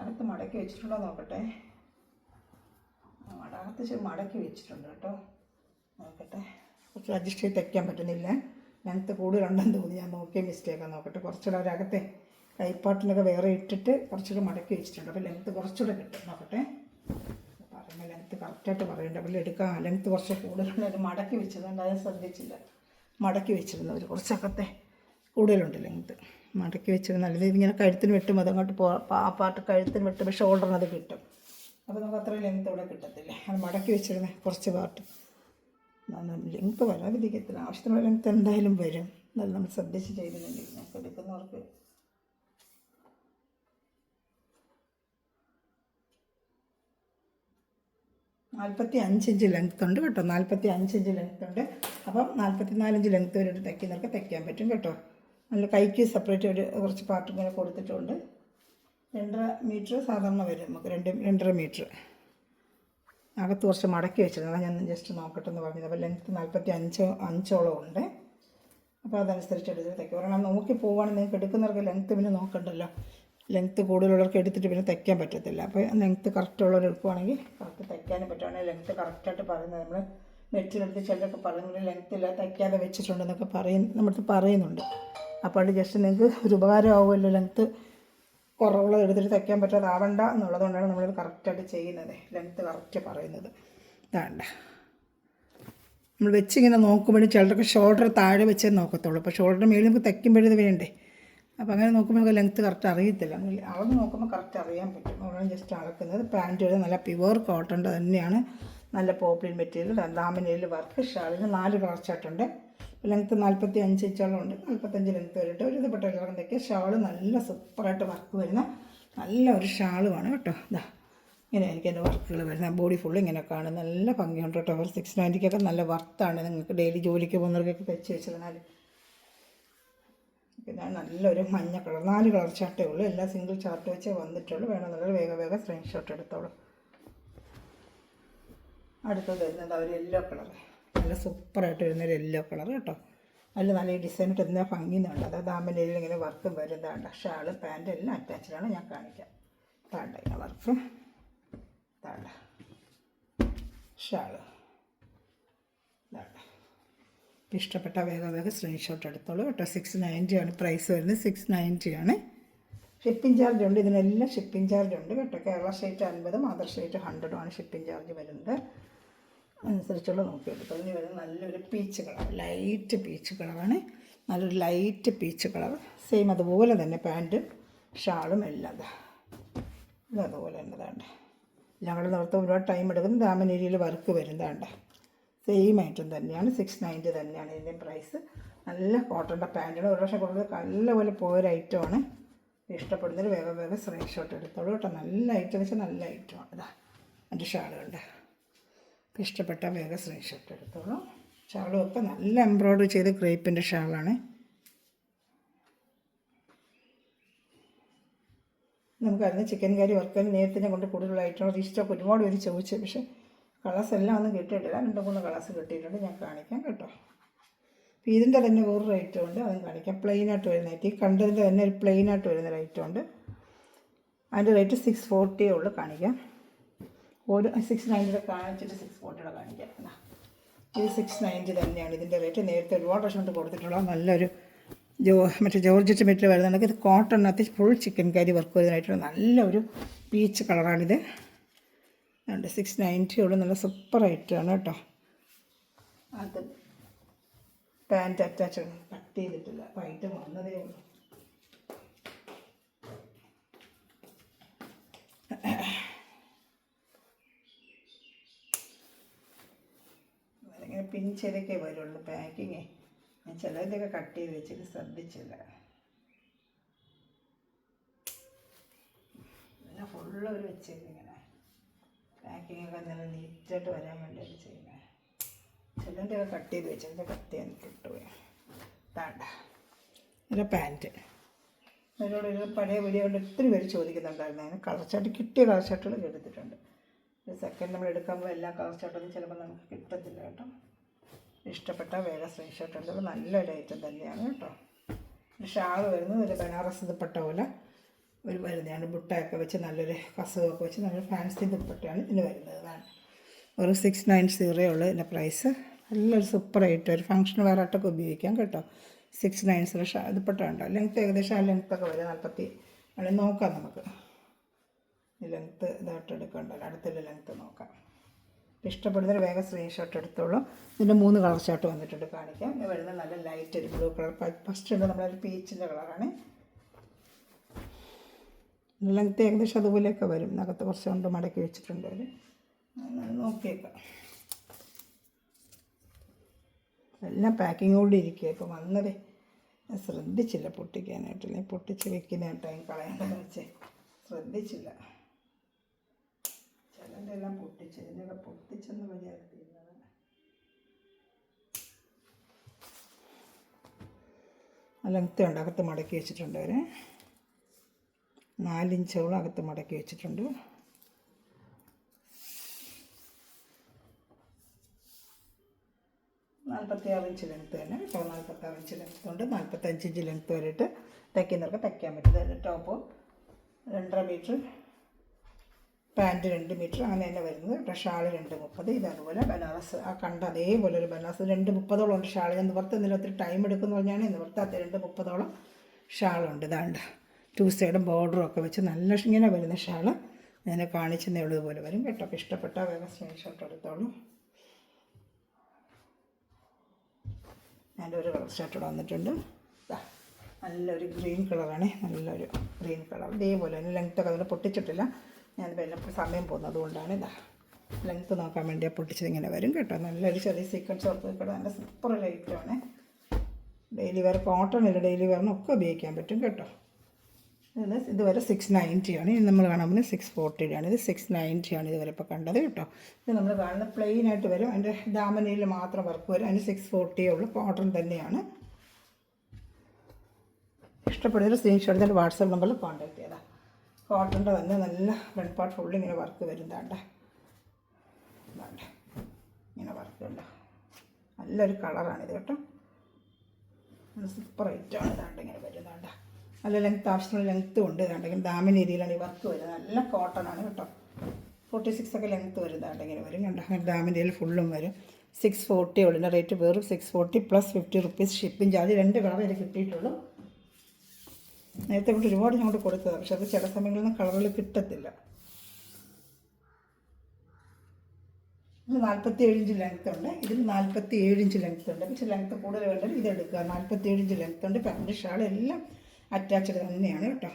അകത്ത് മടക്കി വെച്ചിട്ടുണ്ടോ നോക്കട്ടെ. അകത്ത് മടക്കി വെച്ചിട്ടുണ്ട് കേട്ടോ. നോക്കട്ടെ, കുറച്ച് അഡ്ജസ്റ്റ് ചെയ്ത് തയ്ക്കാൻ പറ്റുന്നില്ല. ലെങ്ത്ത് കൂടുതലുണ്ടെന്ന് തോന്നി, ഞാൻ നോക്കിയ മിസ്റ്റേക്കാണ്. നോക്കട്ടെ, കുറച്ചുകൂടെ ഒരകത്തെ കൈപ്പാട്ടിനൊക്കെ വേറെ ഇട്ടിട്ട് കുറച്ചുകൂടെ മടക്കി വെച്ചിട്ടുണ്ട്. അപ്പോൾ ലെങ്ത്ത് കുറച്ചുകൂടെ കിട്ടും. നോക്കട്ടെ, പറയുമ്പോൾ ലെങ്ത്ത് കറക്റ്റായിട്ട് പറയണ്ട. അപ്പോൾ എടുക്കാം. ലെങ്ത്ത് കുറച്ച് കൂടുതലുണ്ട്. മടക്കി വെച്ചതുകൊണ്ട് അത് ശ്രദ്ധിച്ചില്ല. മടക്കി വെച്ചിരുന്നവർ കുറച്ചകത്തെ കൂടുതലുണ്ട് ലെങ്ത്ത്. മടക്കി വെച്ചിരുന്നാൽ ഇത് ഇങ്ങനെ കഴുത്തിന് വെട്ടും, അതങ്ങോട്ട് ആ പാട്ട് കഴുത്തിന് വെട്ടുമ്പോൾ ഷോൾഡറിന് അത് കിട്ടും. അപ്പോൾ നമുക്ക് അത്രയും ലെങ്ത്ത് ഇവിടെ കിട്ടത്തില്ല. അത് മടക്കി വെച്ചിരുന്ന കുറച്ച് പാട്ട് ലെങ്ത്ത് വരാതിരിക്കത്തില്ല. ആവശ്യത്തിനുള്ള ലെങ്ത്ത് എന്തായാലും വരും. എന്നാലും നമ്മൾ ശ്രദ്ധിച്ച് ചെയ്തില്ലെങ്കിൽ നമുക്ക് എടുക്കുന്നവർക്ക് $45 ഇഞ്ച് ലെങ്ത്ത് ഉണ്ട് കേട്ടോ. 45 ഇഞ്ച് ലെങ്ത്ത് ഉണ്ട്. അപ്പം 44 ഇഞ്ച് ലെങ്ത്ത് വരെ തയ്ക്കുന്നവർക്ക് തയ്ക്കാൻ പറ്റും കേട്ടോ. നല്ല കൈക്ക് സെപ്പറേറ്റ് ഒരു കുറച്ച് പാർട്ട് ഇങ്ങനെ കൊടുത്തിട്ടുണ്ട്. 2.5 മീറ്റർ സാധാരണ വരും നമുക്ക്. 2.5 മീറ്റർ അകത്ത് കുറച്ച് മടക്കി വെച്ചിരുന്നത് ഞാൻ ജസ്റ്റ് നോക്കട്ടെ എന്ന് പറഞ്ഞത്. അപ്പോൾ ലെങ്ത്ത് 45 ഉണ്ട്. അപ്പോൾ അതനുസരിച്ച് എടുത്ത് തയ്ക്കും. ഒരെണ്ണം നോക്കി പോവുകയാണെങ്കിൽ നിങ്ങൾക്ക് എടുക്കുന്നവർക്ക് ലെങ്ത്ത് പിന്നെ നോക്കണ്ടല്ലോ. ലെങ്ത്ത് കൂടുതലുള്ളവർക്ക് എടുത്തിട്ട് പിന്നെ തയ്ക്കാൻ പറ്റത്തില്ല. അപ്പോൾ ലെങ്ത്ത് കറക്റ്റുള്ളവർ എടുക്കുവാണെങ്കിൽ കറക്റ്റ് തയ്ക്കാനും പറ്റുവാണെങ്കിൽ ലെങ്ത്ത് കറക്റ്റായിട്ട് പറയുന്നത്. നമ്മൾ മെറ്റിലെടുത്ത് ചിലരൊക്കെ പറയുന്നത് ലെങ്ത്ത് ഇല്ല തയ്ക്കാതെ വെച്ചിട്ടുണ്ടെന്നൊക്കെ നമ്മുടെ പറയുന്നുണ്ട്. അപ്പോൾ അത് ജസ്റ്റ് നിങ്ങൾക്ക് ഒരു ഉപകാരമാവുമല്ലോ. ലെങ്ത്ത് കുറവുള്ളത് എടുത്തിട്ട് തയ്ക്കാൻ പറ്റാതാവണ്ട എന്നുള്ളതുകൊണ്ടാണ് നമ്മളിത് കറക്റ്റായിട്ട് ചെയ്യുന്നത്. ലെങ്ത്ത് കറക്റ്റ് പറയുന്നത്. വേണ്ട നമ്മൾ വെച്ചിങ്ങനെ നോക്കുമ്പോഴും ചിലർക്ക് ഷോൾഡർ താഴെ വെച്ചേ നോക്കത്തുള്ളൂ. അപ്പോൾ ഷോൾഡർ മേളിൽ നമുക്ക് തയ്ക്കുമ്പോഴത് വേണ്ടേ. അപ്പോൾ അങ്ങനെ നോക്കുമ്പോൾ നമുക്ക് ലെങ്ത്ത് കറക്റ്റ് അറിയത്തില്ല. അളന്ന് നോക്കുമ്പോൾ കറക്റ്റ് അറിയാൻ പറ്റും. അതുകൊണ്ടാണ് ജസ്റ്റ് അളക്കുന്നത്. പാൻറ്റ് നല്ല പ്യുവർ കോട്ടൻ്റെ തന്നെയാണ്. നല്ല പോപ്ലിൻ മെറ്റീരിയൽ, ദാമനയിൽ വർക്ക്. ഷാളിന് 4 കളർ ചാർട്ടുണ്ട്. ലെങ്ത്ത് 45 ഇഞ്ചോളം ഉണ്ട്. 45 ലെങ്ത്ത് വരെയിട്ട് ഒരു ഇത് പെട്ടെന്ന് ഷാള് നല്ല സൂപ്പറായിട്ട് വർക്ക് വരുന്ന നല്ല ഒരു ഷാളുമാണ് കേട്ടോ. ഇതാ ഇങ്ങനെ എനിക്ക് എൻ്റെ വർക്കുകൾ വരുന്നത്. ബോഡി ഫുള്ള് ഇങ്ങനെ കാണും. നല്ല ഭംഗിയുണ്ട് കേട്ടോ. 690 നല്ല വർത്താണ്. നിങ്ങൾക്ക് ഡെയിലി ജോലിക്ക് പോകുന്നവർക്കൊക്കെ തയ്ച്ച് വെച്ചിരുന്നാൽ. പിന്നെ നല്ലൊരു മഞ്ഞ കളർ 4 കളർ ചാർട്ടേ ഉള്ളൂ. എല്ലാ സിംഗിൾ ചാർട്ട് വെച്ചേ വന്നിട്ടുള്ളൂ. വേണമെന്നുള്ളത് വേഗം സ്ക്രീൻഷോട്ട് എടുത്തോളൂ. അടുത്തത് വരുന്നത് ഒരു യെല്ലോ കളർ. നല്ല സൂപ്പറായിട്ട് വരുന്നൊരു യെല്ലോ കളർ കേട്ടോ. അതിൽ നല്ല ഡിസൈനിട്ട് എന്താ ഭംഗിയുന്നുണ്ട്. അത് ദാമനയിൽ ഇങ്ങനെ വർക്കും വരുന്നതാണ്. ഷാള് പാൻറ്റ് എല്ലാം അറ്റാച്ച്ഡാണ്. ഞാൻ കാണിക്കാം. താണ്ട ഇങ്ങനെ വർക്ക്, താണ്ട ഷാള്, താണ്ട. ഇഷ്ടപ്പെട്ട വേഗം സ്ക്രീൻഷോട്ട് എടുത്തോളൂ കേട്ടോ. 690 ആണ് പ്രൈസ് വരുന്നത്, 690 ആണ്. ഷിപ്പിംഗ് ചാർജ് ഉണ്ട്, ഇതിനെല്ലാം ഷിപ്പിംഗ് ചാർജ് ഉണ്ട് കേട്ടോ. കേരള സ്റ്റേറ്റ് 50, അതർ സ്റ്റേറ്റ് 100 ആണ് ഷിപ്പിംഗ് ചാർജ് വരുന്നത്. അനുസരിച്ചുള്ള നോക്കിയെടുത്തു. ഇനി വരുന്നത് നല്ലൊരു പീച്ച് കളർ, ലൈറ്റ് പീച്ച് കളറാണ്. നല്ലൊരു ലൈറ്റ് പീച്ച് കളർ. സെയിം അതുപോലെ തന്നെ പാൻറ്റും ഷാളും എല്ലാം ഇത് അതുപോലെ തന്നെ താണ്ട. ഞങ്ങളുടെ നിർത്തം ഒരുപാട് ടൈം എടുക്കും. ദാമനേരിയിൽ വർക്ക് വരും താണ്ട. സെയിം ഐറ്റം തന്നെയാണ്, 690 തന്നെയാണ് ഇതിൻ്റെ പ്രൈസ്. നല്ല കോട്ടൻ്റെ പാൻറ്റാണ്. ഒരു വർഷം കൂടുതൽ നല്ലപോലെ പോയൊരു ഐറ്റമാണ്. ഇഷ്ടപ്പെടുന്നതിൽ വേഗം സ്ക്രീൻഷോട്ട് എടുത്തോളൂ കേട്ടോ. നല്ല ഐറ്റം വെച്ചാൽ നല്ല ഐറ്റമാണ്. ഇതാ എൻ്റെ ഷാളുണ്ട്. ഇഷ്ടപ്പെട്ട വേഗം സ്ക്രീൻഷോട്ട് എടുത്തോളൂ. ഷാളും ഒക്കെ നല്ല എംബ്രോയ്ഡറി ചെയ്ത് ക്രേപ്പിൻ്റെ ഷാളാണ്. നമുക്കറിഞ്ഞ ചിക്കൻ കറി വർക്കാൻ നേരത്തെ ഞാൻ കൊണ്ട് കൂടുതൽ ഐറ്റം റീസ്റ്റോക്ക് ഒരുപാട് പേര് ചോദിച്ചു. പക്ഷേ കളേഴ്സ് എല്ലാം ഒന്നും കിട്ടിയിട്ടില്ല. 2-3 കളേഴ്സ് കിട്ടിയിട്ടുണ്ട്, ഞാൻ കാണിക്കാം കേട്ടോ. അപ്പോൾ ഇതിൻ്റെ തന്നെ വേറൊരു ഐറ്റം ഉണ്ട്, അതും കാണിക്കാം. പ്ലെയിനായിട്ട് വരുന്ന ഐറ്റം, ഈ കണ്ടതിൻ്റെ തന്നെ ഒരു പ്ലെയിനായിട്ട് വരുന്നൊരു ഐറ്റം ഉണ്ട്. അതിൻ്റെ റേറ്റ് 640 ഉള്ളു. കാണിക്കാം. ഒരു 690 കാണിച്ചിട്ട് 640 കാണിക്കാം. ഇത് 690 തന്നെയാണ് ഇതിൻ്റെ റേറ്റ്. നേരത്തെ ഒരുപാട് വർഷം കൊണ്ട് കൊടുത്തിട്ടുള്ള നല്ലൊരു മറ്റേ ജോർജറ്റ് മെറ്റീരിയൽ വരുന്നുണ്ടെങ്കിൽ ഇത് കോട്ടണിനകത്ത് ഫുൾ ചിക്കൻ കറി വർക്ക് വരുന്നതായിട്ടുള്ള നല്ലൊരു പീച്ച് കളറാണിത്. അതുകൊണ്ട് 690 ഉള്ളു. നല്ല സൂപ്പർ ഐറ്റമാണ് കേട്ടോ. അത് പാൻറ്റ് അറ്റാച്ച് കട്ട് ചെയ്തിട്ടില്ല, അപ്പോൾ ഐറ്റം വന്നതേ ഉള്ളൂ. അതിങ്ങനെ പിൻ ചെയ്തൊക്കെ വരുള്ളൂ പാക്കിങ്ങേ. ഞാൻ ചിലതൊക്കെ കട്ട് ചെയ്ത് വെച്ചിട്ട് ശ്രദ്ധിച്ചില്ല. പിന്നെ ഫുള്ള് ഒരു വെച്ചേക്കും ഇങ്ങനെ പാക്കിങ്ങൊക്കെ നല്ല നീറ്റായിട്ട് വരാൻ വേണ്ടിയിട്ട് ചെയ്യുന്നത്. ചിലതിൻ്റെയൊക്കെ കട്ട് ചെയ്ത് വെച്ചതിൻ്റെ കട്ട് ചെയ്യാൻ കിട്ടുകയും താണ്ട. ഇതിൻ്റെ പാൻറ്റ് അതിനോട് ഒരു പഴയ വീഡിയോ കൊണ്ട് ഒത്തിരി പേര് ചോദിക്കുന്നുണ്ടായിരുന്നു. അതിന് കളർ ചാർട്ട് കിട്ടിയ കളർ ചാർട്ടുകൾ എടുത്തിട്ടുണ്ട്. ഒരു സെക്കൻഡ് നമ്മൾ എടുക്കുമ്പോൾ എല്ലാ കളർ ചാർട്ടൊന്നും ചിലപ്പോൾ നമുക്ക് കിട്ടത്തില്ല കേട്ടോ. ഇഷ്ടപ്പെട്ട വേഗം സ്ക്രീൻഷോട്ട് എടുത്തത് നല്ലൊരു ഐറ്റം തന്നെയാണ് കേട്ടോ. ഷാൾ വരുന്നത് ഒരു ബനാറസ് ദുപ്പട്ട പോലെ ഒരു വരുന്നതാണ്. ബുട്ടയൊക്കെ വെച്ച് നല്ലൊരു കസവൊക്കെ വെച്ച് നല്ലൊരു ഫാൻസി ദുപ്പട്ടയാണ് ഇതിന് വരുന്നത്. ഒരു 690 ഉള്ളൂ ഇതിൻ്റെ പ്രൈസ്. നല്ലൊരു സൂപ്പർ ഐറ്റം, ഒരു ഫംഗ്ഷൻ വേറായിട്ടൊക്കെ ഉപയോഗിക്കാം കേട്ടോ. 690 ദുപ്പട്ട ഉണ്ടോ. ലെങ്ത്ത് ഏകദേശം ആ ലെങ്ത്തൊക്കെ വരും. 40 അല്ലെങ്കിൽ നോക്കാം നമുക്ക്. ഈ ലെങ്ത്ത് ഇതായിട്ട് എടുക്കണ്ടല്ലോ, അടുത്തുള്ള ലെങ്ത്ത് നോക്കാം. ഇഷ്ടപ്പെടുന്നൊരു വേഗം സ്ക്രീൻഷോട്ട് എടുത്തോളൂ. ഇതിൻ്റെ 3 കളർ ചാർട്ട് വന്നിട്ടുണ്ട്, കാണിക്കാം. ഇത് വരുന്നത് നല്ല ലൈറ്റ് ഒരു ബ്ലൂ കളർ. ഫസ്റ്റ് ഉണ്ട് നമ്മളൊരു പീച്ചിൻ്റെ കളറാണ്. ലെങ്ത്ത് ഏകദേശം അതുപോലെയൊക്കെ വരും. അകത്ത് കുറച്ച് കൊണ്ട് മടക്കി വെച്ചിട്ടുണ്ട് അവർ. നോക്കിയേക്കാം. എല്ലാം പാക്കിങ് കൊണ്ട് ഇരിക്കുക. ഇപ്പോൾ വന്നത് ശ്രദ്ധിച്ചില്ല പൊട്ടിക്കാനായിട്ടില്ല. പൊട്ടിച്ച് വെക്കുന്ന ടൈം കളയേണ്ടതെന്ന് വെച്ച് ശ്രദ്ധിച്ചില്ല. ചിലൻ്റെ എല്ലാം പൊട്ടിച്ച് ഇതിൻ്റെയൊക്കെ പൊട്ടിച്ചെന്ന് വിചാരിക്കുന്നത്. ലെങ്ത്ത് ഉണ്ട്, അകത്ത് മടക്കി വെച്ചിട്ടുണ്ട് അവർ. 4 ഇഞ്ചോളം അകത്ത് മടക്കി വെച്ചിട്ടുണ്ട്. 46 ഇഞ്ച് ലെങ്ത്ത് തന്നെ. ഇപ്പോൾ 46 ഇഞ്ച് ലെങ്ത്ത് കൊണ്ട് 45 ഇഞ്ച് ലെങ്ത്ത് വരെയിട്ട് തയ്ക്കുന്നവർക്ക് തയ്ക്കാൻ പറ്റും. അതിൻ്റെ ടോപ്പ് 2.5 മീറ്റർ, പാൻറ്റ് 2 മീറ്റർ, അങ്ങനെ തന്നെ വരുന്നത്. ഇപ്പോൾ ഷാൾ 2.30. ഇതതുപോലെ ബനാറസ് ആ കണ്ട അതേപോലെ ഒരു ബനാറസ് 2.30 ഉണ്ട് ഷാൾ. ഞാൻ നിവർത്തുന്നില്ല, ഒത്തിരി ടൈം എടുക്കുമെന്ന് പറഞ്ഞാണ് നിവർത്താത്ത. 2.30 ഷാളുണ്ട്. ഇതാണ്ട് 2 സൈഡും ബോർഡറും ഒക്കെ വെച്ച് നല്ല ഇങ്ങനെ വരുന്ന ഷാൾ ഞാൻ കാണിച്ചെന്നേ ഉള്ളതുപോലെ വരും കേട്ടോ. അപ്പോൾ ഇഷ്ടപ്പെട്ട വേഗം സ്ക്രീൻഷോട്ട് എടുത്തോളൂ. ഞാനൊരു കളർ ഷർട്ട് ഇവിടെ വന്നിട്ടുണ്ട്. നല്ലൊരു ഗ്രീൻ കളറാണ്, നല്ലൊരു ഗ്രീൻ കളർ. ഇതേപോലെ തന്നെ ലെങ്ത്തൊക്കെ അതിൽ പൊട്ടിച്ചിട്ടില്ല. ഞാനിപ്പോൾ എല്ലാം സമയം പോകുന്നത് അതുകൊണ്ടാണ്. ലെങ്ത്ത് നോക്കാൻ വേണ്ടി പൊട്ടിച്ചത് ഇങ്ങനെ വരും കേട്ടോ. നല്ലൊരു ചെറിയ സീക്വൻസ് വർക്ക് കേട്ടോ. നല്ല സൂപ്പർ ലൈറ്റാണ്. ഡെയിലി വെയർ കോട്ടൺ ഇല്ല, ഡെയിലി വെയറിനൊക്കെ ഉപയോഗിക്കാൻ പറ്റും കേട്ടോ. ഇതുവരെ 690 ആണ്. ഇനി നമ്മൾ കാണാൻ പോകുന്നത് 640 ആണ്. ഇത് 690 ആണ് ഇതുവരെ ഇപ്പോൾ കണ്ടത് കേട്ടോ. ഇത് നമ്മൾ കാണുന്ന പ്ലെയിൻ ആയിട്ട് വരും. അതിൻ്റെ ദാമനയിൽ മാത്രം വർക്ക് വരും. അതിന് 640 ഉള്ളൂ. കോട്ടൺ തന്നെയാണ്. ഇഷ്ടപ്പെടുന്നൊരു സ്ക്രീൻഷോട്ട് തന്നെ വാട്സാപ്പ് നമ്പറിൽ കോൺടാക്ട് ചെയ്താൽ. കോട്ടൻ്റെ തന്നെ നല്ല ഫ്രണ്ട് പാർട്ട് ഫുള്ള് ഇങ്ങനെ വർക്ക് വരും. ഇതാണ്ട് ഇങ്ങനെ വർക്ക് ഉണ്ട്. നല്ലൊരു കളറാണിത് കേട്ടോ. സൂപ്പർ ഐറ്റമാണ്. ഇതാണ്ട് ഇങ്ങനെ വരും. ഇതാണ്ട നല്ല ലെങ്ത്ത് ആവശ്യമുള്ള ലെങ്ത്തും ഉണ്ട്. ഇതാണ്ടെങ്കിൽ ദാമിൻ ഏരിയയിലാണ് ഈ വർക്ക് വരുന്നത്. നല്ല കോട്ടൺ ആണ് കേട്ടോ. 46 ഒക്കെ ലെങ്ത്ത് വരുന്നതാണ്ടെങ്കിൽ വരും. കണ്ടോ ദാമിൻ ഏരിയയിൽ ഫുള്ളും വരും. 640 ഉള്ളിൻ്റെ റേറ്റ് വെറും 640 + 50 റുപ്പീസ് ഷിപ്പിംഗ് ചാർജ്. 2 കളർ ഇതിൽ കിട്ടിയിട്ടുള്ളൂ. നേരത്തെ കൊണ്ട് ഒരുപാട് ഞങ്ങോട്ട് കൊടുത്തതാണ്, പക്ഷെ അത് ചില സമയങ്ങളിൽ കളറുകൾ കിട്ടത്തില്ല. ഇത് 47 ഇഞ്ച് ലെങ്ത്ത് ഉണ്ട്. ഇതിൽ 47 ഇഞ്ച് ലെങ്ത്ത് ഉണ്ട്. പക്ഷേ ലെങ്ത്ത് കൂടുതൽ വേണ്ടത് ഇതെടുക്കുക. 47 ഇഞ്ച് ലെങ്ത്ത് ഉണ്ട്. പാൻറ്റ് ഷാൾ എല്ലാം അറ്റാച്ച്ഡ് തന്നെയാണ് കേട്ടോ.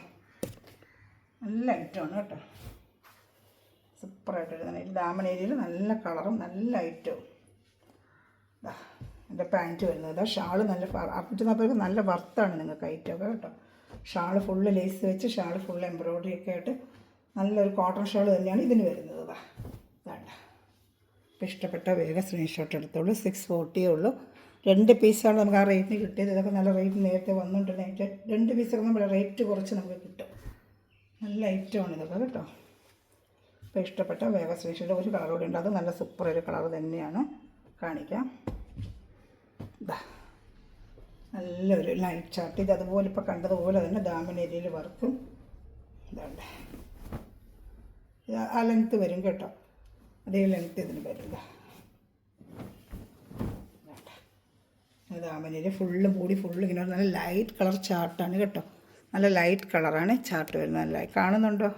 നല്ല ഐറ്റമാണ് കേട്ടോ. സൂപ്പറായിട്ട് എഴുതണം. ഇത് ദാമൻ ഏരിയയിൽ നല്ല കളറും നല്ല ഐറ്റവും. എൻ്റെ പാൻറ്റ് വരുന്നത്. ഷാള് നല്ല 640 നല്ല വർത്താണ് നിങ്ങൾക്ക് ഐറ്റമൊക്കെ കേട്ടോ. ഷാള് ഫുള്ള് ലേസ് വെച്ച് ഷാള് ഫുള്ള് എംബ്രോയ്ഡറി ഒക്കെ ആയിട്ട് നല്ലൊരു കോട്ടൺ ഷാൾ തന്നെയാണ് ഇതിന് വരുന്നത്. വേണ്ട ഇപ്പോൾ ഇഷ്ടപ്പെട്ട വേഗം സ്ക്രീൻഷോട്ട് എടുത്തോളൂ. 640 ഉള്ളൂ. 2 പീസാണ് നമുക്ക് ആ റേറ്റിന് കിട്ടിയത്. ഇതൊക്കെ നല്ല റേറ്റ് നേരത്തെ വന്നിട്ടുണ്ടെങ്കിൽ 2 പീസൊക്കെ നമ്മൾ റേറ്റ് കുറച്ച് നമുക്ക് കിട്ടും. നല്ല ഐറ്റമാണ് ഇതൊക്കെ കേട്ടോ. ഇപ്പോൾ ഇഷ്ടപ്പെട്ട വേഗം സ്ക്രീൻഷോട്ട്. ഒരു കളർ കൂടി ഉണ്ട്, അത് നല്ല സൂപ്പർ ഒരു കളർ തന്നെയാണ്. കാണിക്കാം. നല്ലൊരു ലൈറ്റ് ചാർട്ട്. ഇത് അതുപോലെ ഇപ്പോൾ കണ്ടതുപോലെ തന്നെ ദാമൻ ഏരിയയിൽ വർക്കും ഇതുണ്ട്. ആ ലെങ്ത്ത് വരും കേട്ടോ. അതേ ലെങ്ത്ത് ഇതിന് വരില്ല. Daman area full body full ഇങ്ങനെ നല്ല ലൈറ്റ് കളർ ചാർട്ടാണ് കേട്ടോ. നല്ല ലൈറ്റ് കളറാണ് ചാർട്ട് വരുന്നത്. നല്ല കാണുന്നുണ്ടോ?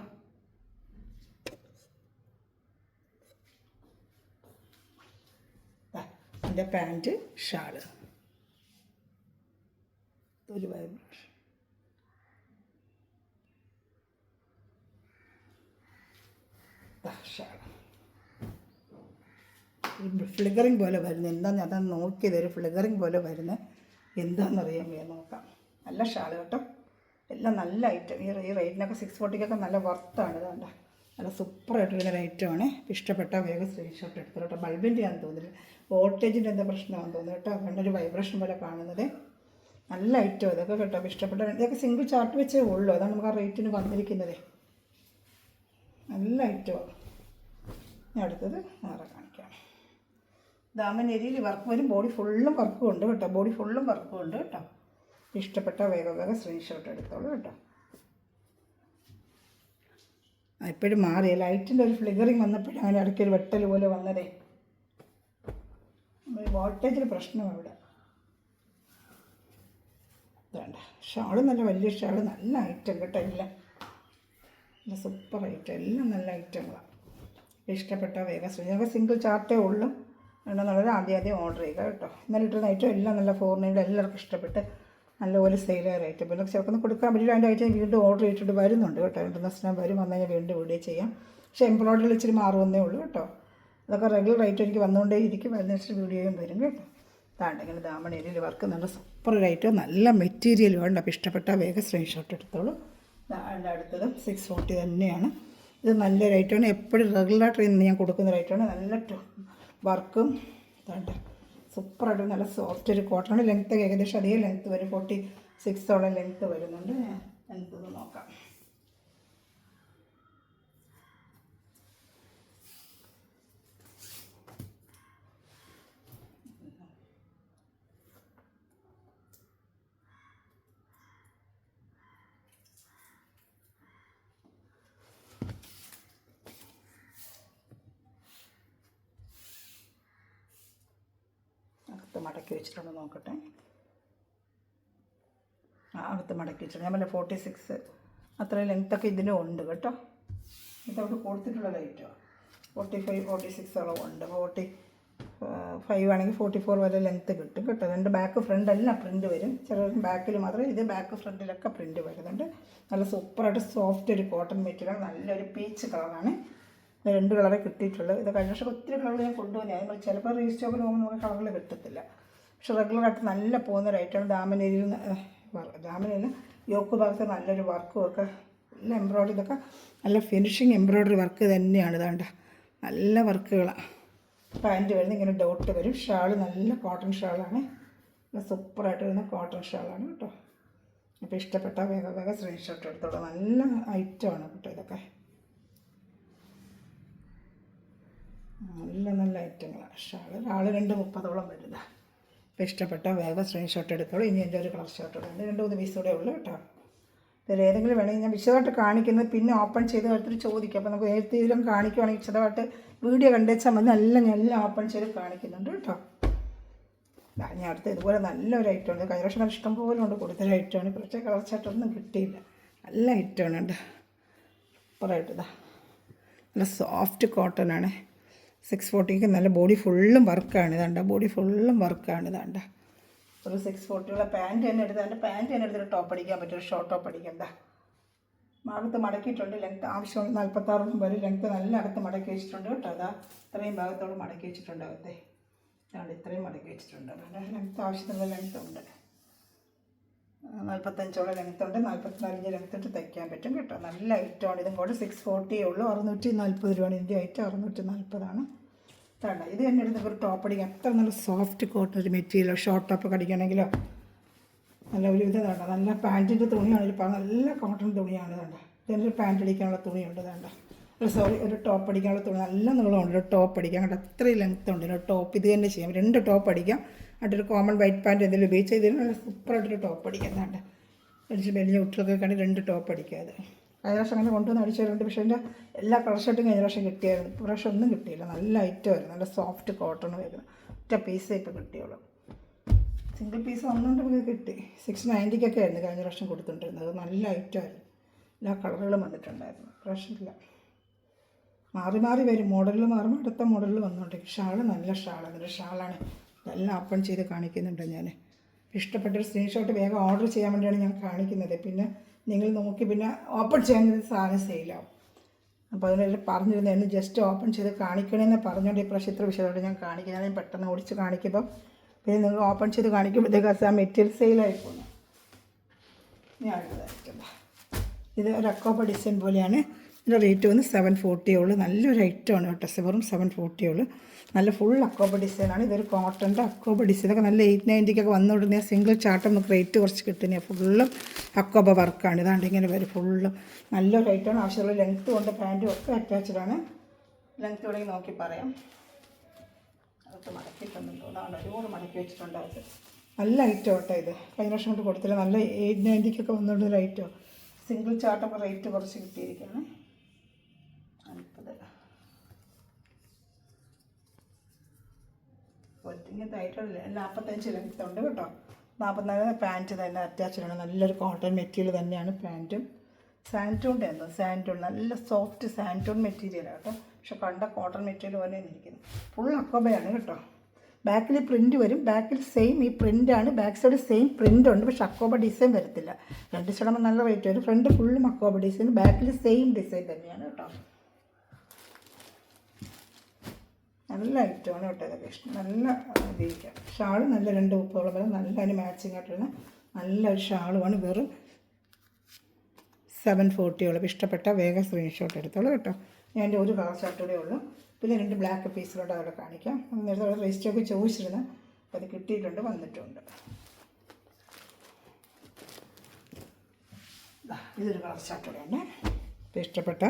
എൻ്റെ പാൻറ്റ് ഷാള് ഒരു വൈബ്രേഷൻ. ഷാള് ഫ്ലിഗറിങ് പോലെ വരുന്നത്. എന്താന്ന് അതാണ് നോക്കിയത്. ഒരു ഫ്ലിഗറിങ് പോലെ വരുന്നത് എന്താണെന്നറിയാൻ വേണ്ടി നോക്കാം. നല്ല ഷാള് കേട്ടോ. എല്ലാം നല്ല ഐറ്റം. ഈ റേറ്റിനൊക്കെ 640 നല്ല വർത്താണ്. ഇതാണ്ട നല്ല സൂപ്പറായിട്ടൊരു ഐറ്റമാണ്. ഇഷ്ടപ്പെട്ട വേഗം സ്ക്രീൻഷോട്ട് എടുത്തു കേട്ടോ. ബൾബിൻ്റെ ആണെന്ന് തോന്നുന്നില്ല, വോൾട്ടേജിൻ്റെ എന്താ പ്രശ്നമാണെന്ന് തോന്നുന്നു കേട്ടോ. അതുകൊണ്ട് ഒരു വൈബ്രേഷൻ പോലെ കാണുന്നത്. നല്ല ഐറ്റം ഇതൊക്കെ കേട്ടോ. ഇഷ്ടപ്പെട്ട ഇതൊക്കെ സിംഗിൾ ചാർട്ട് വെച്ചേ ഉള്ളൂ. അതാണ് നമുക്ക് ആ റേറ്റിന് വന്നിരിക്കുന്നത്. നല്ല ഐറ്റമാണ്. ഞാൻ അടുത്തത് വേറെ കാണിക്കാം. ദാമൻ ഏരിയയിൽ വർക്ക് വരും. ബോഡി ഫുള്ളും വർക്കും ഉണ്ട് കേട്ടോ. ബോഡി ഫുള്ളും വർക്കും ഉണ്ട് കേട്ടോ. ഇഷ്ടപ്പെട്ട വേഗം സ്ക്രീൻഷോട്ട് എടുത്തോളൂ കേട്ടോ. ഇപ്പോഴും മാറി ലൈറ്റിൻ്റെ ഒരു ഫ്ലിഗറിങ് വന്നപ്പോഴും അങ്ങനെ ഇടയ്ക്കൊരു വെട്ടൽ പോലെ വന്നതേ. വോൾട്ടേജിന് പ്രശ്നം അവിടെ. വേണ്ട ഷാള് നല്ല വലിയ ഷാള്. നല്ല ഐറ്റം കേട്ടോ. എല്ലാം നല്ല സൂപ്പർ ഐറ്റം. എല്ലാം നല്ല ഐറ്റങ്ങളാണ്. ഇഷ്ടപ്പെട്ട വേഗം ഞങ്ങൾക്ക് സിംഗിൾ ചാർട്ടേ ഉള്ളൂ. എന്നുള്ളത് ആദ്യം ഓർഡർ ചെയ്യുക കേട്ടോ. ഇന്നലെ ഇട്ടുന്ന ഐറ്റം എല്ലാം നല്ല 490 എല്ലാവർക്കും ഇഷ്ടപ്പെട്ട് നല്ലപോലെ സെയിലായ ഐറ്റം. പിന്നെ ചിലപ്പോൾ കൊടുക്കാൻ പറ്റില്ല. അതിൻ്റെ ഐറ്റം വീണ്ടും ഓർഡർ ചെയ്തിട്ട് വരുന്നുണ്ട് കേട്ടോ. 2 ദിവസം വരും. വന്നു കഴിഞ്ഞാൽ വീണ്ടും വീഡിയോ ചെയ്യാം. പക്ഷേ എംബ്രോയ്ഡറിൽ ഇച്ചിരി മാറുമെന്നേ ഉള്ളൂ കേട്ടോ. അതൊക്കെ റെഗുലർ ഐറ്റം എനിക്ക് വന്നുകൊണ്ടേ ഇരിക്കും. അതിനനുസരിച്ച് വീഡിയോയും വരും കേട്ടോ. താണ്ടെങ്കിൽ ദാമൻ ഏരിയയിൽ വർക്ക് നല്ല സൂപ്പർ ഒരു ഐറ്റം. നല്ല മെറ്റീരിയൽ വേണ്ട. അപ്പോൾ ഇഷ്ടപ്പെട്ട വേഗം സ്ക്രീൻഷോട്ട് എടുത്തോളൂ. അതിൻ്റെ അടുത്തത് 640 തന്നെയാണ്. ഇത് നല്ലൊരു ഐറ്റമാണ്. എപ്പോഴും റെഗുലറായിട്ട് ഞാൻ കൊടുക്കുന്ന ഒരു ഐറ്റമാണ്. നല്ല വർക്കും വേണ്ട സൂപ്പറായിട്ട് നല്ല സോഫ്റ്റ് ഒരു കോട്ടൺ. ലെങ്ത്ത് ഏകദേശം അതേ ലെങ്ത്ത് വരും. 46 ലെങ്ത്ത് വരുന്നുണ്ട്. ലെങ്ത്ത് നോക്കാം. മടക്കി വെച്ചിട്ടുണ്ട് നോക്കട്ടെ. അകത്ത് മടക്കി വെച്ചിട്ടുണ്ട്. ഞാൻ 46 അത്രയും ലെങ്ത്തൊക്കെ ഇതിനും ഉണ്ട് കേട്ടോ. ഇതവിടെ കൊടുത്തിട്ടുള്ള ലൈറ്റാണ്. 45 46 ഉണ്ട്. 45 ആണെങ്കിൽ 44 വരെ ലെങ്ത്ത് കിട്ടും കേട്ടോ. 2 ബാക്ക് ഫ്രണ്ട് എല്ലാം പ്രിൻറ്റ് വരും. ചില ബാക്കിൽ മാത്രമേ ഇത് ബാക്ക് ഫ്രണ്ടിലൊക്കെ പ്രിൻറ്റ് വരുന്നുണ്ട്. നല്ല സൂപ്പറായിട്ട് സോഫ്റ്റ് ഒരു കോട്ടൺ മെറ്റീരിയൽ. നല്ലൊരു പീച്ച് കളറാണ്. 2 കളറേ കിട്ടിയിട്ടുള്ളൂ. ഇത് കഴിഞ്ഞ വർഷം ഒത്തിരി കളർ ഞാൻ കൊണ്ടുപോകുന്നത്. നമ്മൾ ചിലപ്പോൾ റീസ്റ്റോക്കിൽ പോകുമ്പോൾ നമുക്ക് കളറിൽ കിട്ടത്തില്ല. പക്ഷെ റെഗുലറായിട്ട് നല്ല പോകുന്നൊരു ഐറ്റമാണ്. ദാമൻ ഏരിയയിൽ യോക്ക് ഭാഗത്ത് നല്ലൊരു വർക്കും ഒക്കെ നല്ല എംബ്രോയ്ഡറി. ഇതൊക്കെ നല്ല ഫിനിഷിങ് എംബ്രോയ്ഡറി വർക്ക് തന്നെയാണ്. ഇതാണ്ട് നല്ല വർക്കുകളാണ്. പാൻറ്റ് വരുന്നത് ഇങ്ങനെ ഡോട്ട് വരും. ഷാള് നല്ല കോട്ടൺ ഷാളാണ്. നല്ല സൂപ്പറായിട്ട് വരുന്ന കോട്ടൺ ഷാളാണ് കേട്ടോ. അപ്പോൾ ഇഷ്ടപ്പെട്ട വേഗം സ്ക്രീൻഷോട്ട് എടുത്തോളൂ. നല്ല ഐറ്റമാണ് കേട്ടോ. ഇതൊക്കെ നല്ല ഐറ്റങ്ങളാണ്. ഷാള് 230 വരുന്നത്. അപ്പോൾ ഇഷ്ടപ്പെട്ട വേഗം സ്ക്രീൻഷോട്ട് എടുത്തോളൂ. ഇനി എൻ്റെ ഒരു കളർ ഷർട്ട് ഉണ്ട്. 2-3 പീസ് കൂടെ ഉള്ളൂ കേട്ടോ. വേറെ ഏതെങ്കിലും വേണമെങ്കിൽ ഞാൻ വിശദമായിട്ട് കാണിക്കുന്നത് പിന്നെ ഓപ്പൺ ചെയ്ത് എടുത്തിട്ട് ചോദിക്കും. അപ്പോൾ നമുക്ക് ഏതെങ്കിലും കാണിക്കുവാണെങ്കിൽ വിശദമായിട്ട് വീഡിയോ കണ്ടുവച്ചാൽ മതി. എല്ലാം ഓപ്പൺ ചെയ്ത് കാണിക്കുന്നുണ്ട് കേട്ടോ. ഞാൻ അടുത്ത് ഇതുപോലെ നല്ലൊരു ഐറ്റമാണ്. കഴിഞ്ഞ പ്രാവശ്യം നല്ല ഇഷ്ടം പോലെ കൊണ്ട് കൊടുത്തൊരു ഐറ്റമാണ്. കുറച്ച് കളർ ചാട്ടൊന്നും കിട്ടിയില്ല. നല്ല ഐറ്റമാണ് ഉണ്ട്. സൂപ്പറായിട്ട് ഇതാ നല്ല സോഫ്റ്റ് കോട്ടൺ ആണ്. 640 നല്ല ബോഡി ഫുള്ളും വർക്കാണ്. ഇതാണ്ട ബോഡി ഫുള്ളും വർക്കാണ്. ഇതാണ്ട ഒരു 640 പാൻറ്റ് തന്നെ എടുത്ത് പാൻറ്റ് തന്നെ എടുത്തിട്ട് ടോപ്പ് അടിക്കാൻ പറ്റും. ഒരു ഷോർട്ട് ടോപ്പ് അടിക്കണ്ട. ഭാഗത്ത് മടക്കിയിട്ടുണ്ട്. ലെങ്ത്ത് ആവശ്യം 46 വരെ ലെങ്ത്ത് നല്ല അകത്ത് മടക്കി വെച്ചിട്ടുണ്ട് കേട്ടോ. അതാ ഇത്രയും ഭാഗത്തോട് മടക്കി വെച്ചിട്ടുണ്ട്. അകത്തെ ഇത്രയും മടക്കി വെച്ചിട്ടുണ്ട്. പിന്നെ ലെങ്ത്ത് ആവശ്യത്തിനുള്ള ലെങ്ത്ത് ഉണ്ട്. 45 ലെങ്ത്തുണ്ട്. 44 ലെങ്ത്തിട്ട് തയ്ക്കാൻ പറ്റും കേട്ടോ. നല്ല ഐറ്റമാണ്. ഇതും കൂടെ 640 ഉള്ളൂ. 640 രൂപയാണ് ഇതിൻ്റെ ഐറ്റം. 640 വേണ്ട. ഇത് തന്നെ എടുത്ത് ഒരു ടോപ്പ് അടിക്കാം. അത്ര നല്ല സോഫ്റ്റ് കോട്ടൺ ഒരു മെറ്റീരിയലോ ഷോർട്ട് ടോപ്പ് അടിക്കണമെങ്കിലോ നല്ല ഒരു ഇത് വേണ്ട. നല്ല പാൻറ്റിൻ്റെ തുണിയാണ്. ഇപ്പോൾ നല്ല കോട്ടൺ തുണിയാണ്. വേണ്ട ഇതിൻ്റെ ഒരു പാൻറ്റ് അടിക്കാനുള്ള തുണിയുണ്ട്. വേണ്ട ഒരു ടോപ്പ് അടിക്കാനുള്ള തുണി നല്ല നീളമുണ്ട്. ഒരു ടോപ്പ് അടിക്കാം കേട്ടോ. അത്രയും ലെങ്ത്ത് ഉണ്ട്. ഒരു ടോപ്പ് ഇത് തന്നെ ചെയ്യാം. 2 ടോപ്പ് അടിക്കാം. എന്നിട്ടൊരു കോമൺ വൈറ്റ് പാൻറ്റ് എന്തെങ്കിലും ഉപയോഗിച്ച് ഇതിന് നല്ല സൂപ്പറായിട്ടൊരു ടോപ്പ് അടിക്കാം. വേണ്ട അടിച്ച് വലിയ കുട്ടികളൊക്കെ കണ്ട് 2 ടോപ്പ് അടിക്കാതെ കഴിഞ്ഞ പ്രാവശ്യം അങ്ങനെ കൊണ്ടുവന്ന് അടിച്ചിട്ടുണ്ട്. പക്ഷേ എൻ്റെ എല്ലാ കളർ ഷർട്ടും കഴിഞ്ഞ പ്രാവശ്യം കിട്ടിയായിരുന്നു. പ്രാവശ്യം ഒന്നും കിട്ടിയില്ല. നല്ല ഐറ്റമായിരുന്നു. നല്ല സോഫ്റ്റ് കോട്ടൺ വരുന്നത്. ഒറ്റ പീസേ ഇപ്പോൾ കിട്ടിയുള്ളൂ. സിംഗിൾ പീസ് വന്നുകൊണ്ട് നമുക്ക് കിട്ടി. 690 ആയിരുന്നു കഴിഞ്ഞ പ്രാവശ്യം കൊടുത്തുകൊണ്ടിരുന്നത്. നല്ല ഐറ്റമായിരുന്നു. എല്ലാ കളറുകളും വന്നിട്ടുണ്ടായിരുന്നു. പ്രാവശ്യമില്ല. മാറി മാറി വരും. മോഡലിൽ മാറുമ്പോൾ അടുത്ത മോഡലിൽ വന്നുകൊണ്ടിരിക്കും. ഷാള് നല്ല ഷാളാണ്. അതിൻ്റെ ഷാളാണ് എല്ലാം ഓപ്പൺ ചെയ്ത് കാണിക്കുന്നുണ്ട് ഞാൻ. ഇഷ്ടപ്പെട്ടൊരു സ്ക്രീൻഷോട്ട് വേഗം ഓർഡർ ചെയ്യാൻ വേണ്ടിയാണ് ഞാൻ കാണിക്കുന്നത്. പിന്നെ നിങ്ങൾ നോക്കി പിന്നെ ഓപ്പൺ ചെയ്യാൻ സാധനം സെയിലാവും. അപ്പോൾ അതിനെല്ലാം പറഞ്ഞിരുന്നതെന്ന് ജസ്റ്റ് ഓപ്പൺ ചെയ്ത് കാണിക്കണമെന്ന് പറഞ്ഞുകൊണ്ട് ഇപ്രാവശ്യം ഇത്ര വിശദമായിട്ട് ഞാൻ കാണിക്കുന്നത്. ഞാൻ പെട്ടെന്ന് ഓടിച്ച് കാണിക്കുമ്പോൾ പിന്നെ നിങ്ങൾ ഓപ്പൺ ചെയ്ത് കാണിക്കുമ്പോഴത്തേക്ക് ആ മെറ്റീരിയൽ സെയിലായി പോകുന്നു. ഞാൻ ഇത് ഒരു അക്കോപ്പ ഡിസൈൻ പോലെയാണ്. ഇതിൻ്റെ റേറ്റ് വന്ന് 740 ഉള്ളൂ. നല്ലൊരു ഐറ്റമാണ് കേട്ടോ. വെറും 740 ഉള്ളൂ. നല്ല ഫുൾ അക്കോപ്പ ഡിസൈനാണ്. ഇതൊരു കോട്ടൻ്റെ അക്കോപ്പ ഡിസൈൻ. ഇതൊക്കെ നല്ല 890 വന്നുകൊണ്ടിരുന്ന സിംഗിൾ ചാർട്ട് നമുക്ക് റേറ്റ് കുറച്ച് കിട്ടുന്ന ഫുള്ളും അക്കോപ്പ വർക്കാണ്. ഇതാണ്ട് ഇങ്ങനെ വരും ഫുള്ളും. നല്ലൊരു ഐറ്റമാണ്. ആവശ്യമുള്ള ലെങ്ത്ത് കൊണ്ട് പാൻറ്റും ഒക്കെ അറ്റാച്ച്ഡാണ്. ലെങ്ത്ത് വേണമെങ്കിൽ നോക്കി പറയാം. അതൊക്കെ മടക്കിയിട്ടുണ്ടോ? അതാണ് ഒരുപാട് മടക്കി വെച്ചിട്ടുണ്ട്. അത് നല്ല ഐറ്റം കേട്ടോ. ഇത് കഴിഞ്ഞ വർഷം കൊണ്ട് കൊടുത്തില്ല. നല്ല 890 വന്നുകൊണ്ടൊരു ഐറ്റം. സിംഗിൾ ചാർട്ടൊക്കെ റേറ്റ് കുറച്ച് കിട്ടിയിരിക്കുകയാണ്. 40 ഇങ്ങനത്തെ ഐറ്റമില്ല. 45 ലെങ്ത്ത് ഉണ്ട് കേട്ടോ. 44 പാൻറ്റ് തന്നെ അറ്റാച്ച്ഡാണ്. നല്ലൊരു കോട്ടൺ മെറ്റീരിയൽ തന്നെയാണ് പാൻറ്റും. സാൻറ്റൂണിൻ്റെ എന്തോ സാൻറ്റൂൺ നല്ല സോഫ്റ്റ് സാൻറ്റൂൺ മെറ്റീരിയലാണ് കേട്ടോ. പക്ഷെ കണ്ട കോട്ടൺ മെറ്റീരിയൽ പോലെ ഇരിക്കുന്നു. ഫുൾ അക്കോബയാണ് കേട്ടോ. ബാക്കിൽ പ്രിൻറ്റ് വരും. ബാക്കിൽ സെയിം ഈ പ്രിൻ്റാണ്. ബാക്ക് സൈഡ് സെയിം പ്രിൻ്റ് ഉണ്ട്. പക്ഷെ അക്കോബ ഡിസൈൻ വരത്തില്ല. 2 സൈഡുമ്പോൾ നല്ല റേറ്റ് വരും. ഫ്രണ്ട് ഫുള്ളും അക്കോബ ഡിസൈൻ. ബാക്കിൽ സെയിം ഡിസൈൻ തന്നെയാണ് കേട്ടോ. നല്ല ഐറ്റമാണ് കേട്ടോ. ഇതൊക്കെ ഇഷ്ടം. നല്ല ഉപയോഗിക്കാം. ഷാള് നല്ല 2 ഉപ്പോളം വരെ നല്ല അതിന് മാച്ചിങ് ആയിട്ടുള്ള നല്ലൊരു ഷാളുമാണ്. വെറും 740 ഉള്ളൂ. ഇഷ്ടപ്പെട്ട വേഗം സ്ക്രീൻഷോട്ട് എടുത്തോളൂ കേട്ടോ. ഞാൻ ഒരു കളർ ഷർട്ടൂടെ ഉള്ളൂ. പിന്നെ 2 ബ്ലാക്ക് പീസിലോട്ട് അവിടെ കാണിക്കാം. നേരത്തെ അവിടെ രജിസ്റ്ററൊക്കെ ചോദിച്ചിരുന്നു. അപ്പോൾ അത് കിട്ടിയിട്ടുണ്ട്, വന്നിട്ടുണ്ട്. ഇതൊരു കളർ ഷർട്ടൂടെ ഉണ്ട്. അപ്പോൾ ഇഷ്ടപ്പെട്ട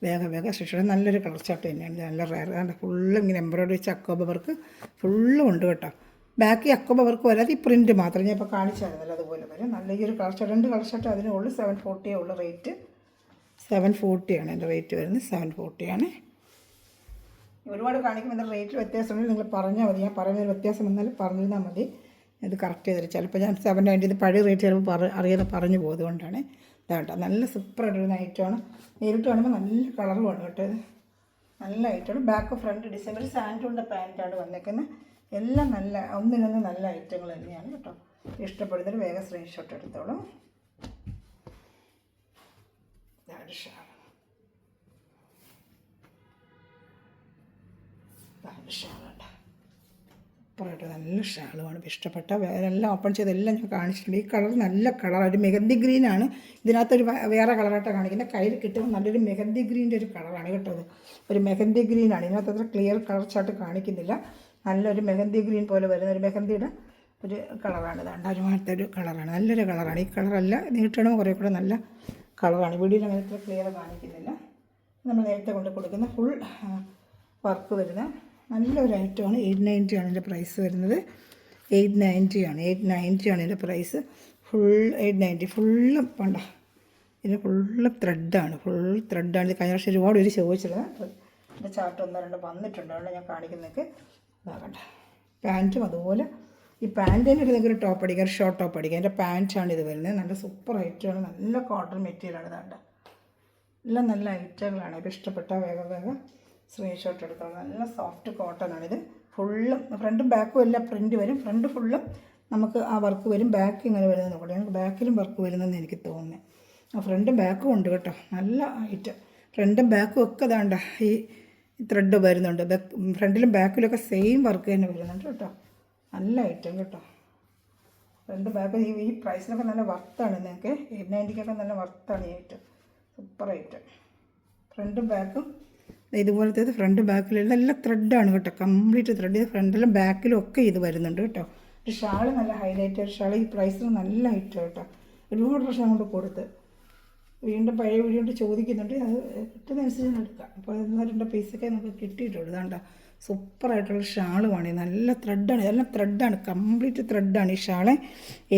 വേഗം സ്റ്റിച്ച് നല്ലൊരു കളർ ചാർട്ട് തന്നെയാണ്. നല്ല റയർ ആണ്. ഫുള്ളും ഇങ്ങനെ എംബ്രോയിഡറി വെച്ച് അക്കോബ വർക്ക് ഫുള്ളും ഉണ്ട് കേട്ടോ. ബാക്കി അക്കോബ വർക്ക് വരാതെ ഈ പ്രിൻറ്റ് മാത്രം ഞാൻ ഇപ്പോൾ കാണിച്ചായിരുന്നല്ലോ അതുപോലെ വരും. നല്ല ഈ ഒരു കളർ ചാർട്ട് 2 കളർ ചാർട്ട് അതിനുള്ളൂ. 740 ഉള്ള റേറ്റ്. 740 ആണ് എൻ്റെ റേറ്റ് വരുന്നത്. 740 ആണ്. ഒരുപാട് കാണിക്കുമ്പോൾ എൻ്റെ റേറ്റ് വ്യത്യാസമുണ്ടെങ്കിൽ നിങ്ങൾ പറഞ്ഞാൽ മതി. ഞാൻ പറയുന്നൊരു വ്യത്യാസം വന്നാൽ പറഞ്ഞിരുന്നാൽ മതി. ഇത് കറക്റ്റ് ചെയ്തിട്ട് ചിലപ്പോൾ ഞാൻ 790 പഴയ റേറ്റ് ചിലപ്പോൾ അറിയാതെ പറഞ്ഞു പോകുന്നതുകൊണ്ടാണ്. ഇതാട്ടോ നല്ല സൂപ്പറായിട്ടൊരു ഐറ്റമാണ്. നേരിട്ട് കാണുമ്പോൾ നല്ല കളറുമാണ് കേട്ടോ. ഇത് നല്ല ഐറ്റമാണ്. ബാക്ക് ഫ്രണ്ട് ഡിസൈൻ ഒരു സാൻഡൂണിൻ്റെ പാൻറ്റാണ് വന്നേക്കുന്നത്. എല്ലാം നല്ല ഒന്നിനൊന്ന് നല്ല ഐറ്റങ്ങൾ തന്നെയാണ് കേട്ടോ. ഇഷ്ടപ്പെടുന്നൊരു വേഗം സ്ക്രീൻഷോട്ട് എടുത്തോളൂ. ഇതാണ് ഷാൾ. ഇതാണ് ഷാളുണ്ട്. സൂപ്പറായിട്ട് നല്ല ഷാളുമാണ്. ഇഷ്ടപ്പെട്ട എല്ലാം ഓപ്പൺ ചെയ്തെല്ലാം ഞാൻ കാണിച്ചിട്ടുണ്ട്. ഈ കളർ നല്ല കളർ. ഒരു മെഹന്തി ഗ്രീനാണ്. ഇതിനകത്തൊരു വേറെ കളറായിട്ടാണ് കാണിക്കുന്നത്. കയ്യിൽ കിട്ടുമ്പോൾ നല്ലൊരു മെഹന്തി ഗ്രീൻ്റെ ഒരു കളറാണ് കേട്ടോ. അത് ഒരു മെഹന്തി ഗ്രീനാണ്. ഇതിനകത്ത് അത്ര ക്ലിയർ കളർ ചാർട്ട് കാണിക്കുന്നില്ല. നല്ലൊരു മെഹന്തി ഗ്രീൻ പോലെ വരുന്ന ഒരു മെഹന്തിയുടെ ഒരു കളറാണ്. ഇതാണ്ട് ഒരുമാതിരത്തെ ഒരു കളറാണ്. നല്ലൊരു കളറാണ്. ഈ കളറല്ല നീട്ടണം കുറേ കൂടെ നല്ല കളറാണ്. വീഡിയോയിൽ അങ്ങനെ ഇത്ര ക്ലിയർ കാണിക്കുന്നില്ല. നമ്മൾ നേരത്തെ കൊണ്ട് കൊടുക്കുന്ന ഫുൾ വർക്ക് വരുന്ന നല്ലൊരു ഐറ്റമാണ്. 890 ആണ് ഇതിൻ്റെ പ്രൈസ് വരുന്നത്. 890 ആണ്. 890 ആണ് ഇതിൻ്റെ പ്രൈസ്. ഫുൾ 890 ഫുള്ളും വേണ്ട ഇത് ഫുള്ള് ത്രെഡാണ്, ഫുൾ ത്രെഡാണ്. ഇത് കഴിഞ്ഞ വർഷം ഒരുപാട് പേര് ചോദിച്ചത്. എൻ്റെ ചാർട്ട് 1 2 വന്നിട്ടുണ്ട്, അതുകൊണ്ട് ഞാൻ കാണിക്കുന്നതൊക്കെ ഇതാകട്ടെ. പാൻറ്റും അതുപോലെ ഈ പാൻറ്റിൻ്റെ ഒരു നിങ്ങൾക്ക് ടോപ്പ് അടിക്കാം, ഒരു ഷോർട്ട് ടോപ്പ് അടിക്കാം. എൻ്റെ പാൻറ്റാണ് ഇത് വരുന്നത്. നല്ല സൂപ്പർ ഐറ്റമാണ്, നല്ല കോട്ടൺ മെറ്റീരിയലാണ്. ഇതാണ്ട എല്ലാം നല്ല ഐറ്റങ്ങളാണ്. ഇപ്പോൾ ഇഷ്ടപ്പെട്ട വേഗം സ്ക്രീൻഷോട്ട് എടുത്തോളാം. നല്ല സോഫ്റ്റ് കോട്ടണാണിത്. ഫുള്ളും ഫ്രണ്ടും ബാക്കും എല്ലാം പ്രിൻറ്റ് വരും. ഫ്രണ്ട് ഫുള്ളും നമുക്ക് ആ വർക്ക് വരും. ബാക്ക് ഇങ്ങനെ വരുന്നത് നോക്കട്ടെ, ഞങ്ങൾക്ക് ബാക്കിലും വർക്ക് വരുന്നതെന്ന് എനിക്ക് തോന്നുന്നത്. ആ ഫ്രണ്ടും ബാക്കും ഉണ്ട് കേട്ടോ, നല്ല ഐറ്റം. ഫ്രണ്ടും ബാക്കും ഒക്കെ ഇതാണ്ട ഈ ത്രെഡ് വരുന്നുണ്ട്. ഫ്രണ്ടിലും ബാക്കിലൊക്കെ സെയിം വർക്ക് തന്നെ വരുന്നുണ്ട് കേട്ടോ. നല്ല ഐറ്റം കേട്ടോ. ഫ്രണ്ട് ബാക്ക് ഈ പ്രൈസിനൊക്കെ നല്ല വർത്താണ്. നിങ്ങൾക്ക് 890 നല്ല വർത്താണ് ഈ ഐറ്റം. Super item. ഫ്രണ്ടും ബാക്കും ഇതുപോലത്തേത് ഫ്രണ്ട് ബാക്കിലുള്ള നല്ല ത്രെഡാണ് കേട്ടോ, കംപ്ലീറ്റ് ത്രെഡ്. ഇത് ഫ്രണ്ടിലും ബാക്കിലും ഒക്കെ ഇത് വരുന്നുണ്ട് കേട്ടോ. ഒരു ഷാള് നല്ല ഹൈലൈറ്റ് ഒരു ഷാൾ. ഈ പ്രൈസിന് നല്ല ഐറ്റം കേട്ടോ. ഒരുപാട് വർഷം കൊണ്ട് കൊടുത്ത് വീണ്ടും പഴയ വീഡിയോ കൊണ്ട് ചോദിക്കുന്നുണ്ട്. അത് കിട്ടുന്നതനുസരിച്ച് എടുക്കാം. അപ്പോൾ 1 2 പീസൊക്കെ നമുക്ക് കിട്ടിയിട്ടുള്ളൂ. ഇതാണ്ട സൂപ്പറായിട്ടുള്ള ഷാളുമാണ്. നല്ല ത്രെഡാണ്, എല്ലാം ത്രെഡാണ്, കംപ്ലീറ്റ് ത്രെഡാണ് ഈ ഷാള്.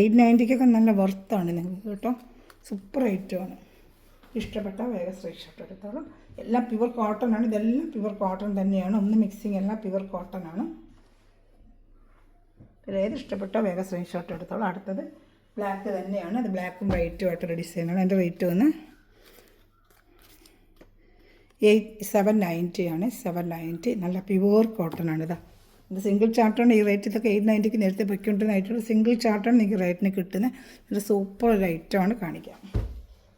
890 നല്ല വർത്താണ് നിങ്ങൾക്ക് കേട്ടോ. സൂപ്പർ ഐറ്റമാണ്. ഇഷ്ടപ്പെട്ട വേഗം സ്ക്രീൻഷോട്ട് എടുത്തോളും. എല്ലാം പ്യുവർ കോട്ടൺ ആണ്. ഇതെല്ലാം പ്യുവർ കോട്ടൺ തന്നെയാണ്. ഒന്ന് മിക്സിങ് എല്ലാം പ്യുവർ കോട്ടൺ ആണ്. ഏത് ഇഷ്ടപ്പെട്ട വേഗം സ്ക്രീൻഷോട്ട് എടുത്തോളും. അടുത്തത് ബ്ലാക്ക് തന്നെയാണ്. അത് ബ്ലാക്കും വൈറ്റും ആയിട്ടുള്ള ഡിസൈനാണ്. എൻ്റെ റേറ്റ് വന്ന് 790 ആണ്. 790 നല്ല പ്യുവർ കോട്ടൺ ആണ്. ഇതാ ഇത് സിംഗിൾ ചാർട്ടാണ് ഈ റേറ്റ്. ഇതൊക്കെ 890 നേരത്തെ പൊയ്ക്കൊണ്ടിരുന്നതായിട്ടുള്ള സിംഗിൾ ചാർട്ടാണ് നിങ്ങൾക്ക് റേറ്റിന് കിട്ടുന്നത്. ഒരു സൂപ്പർ ഒരു ഐറ്റമാണ് കാണിക്കാം.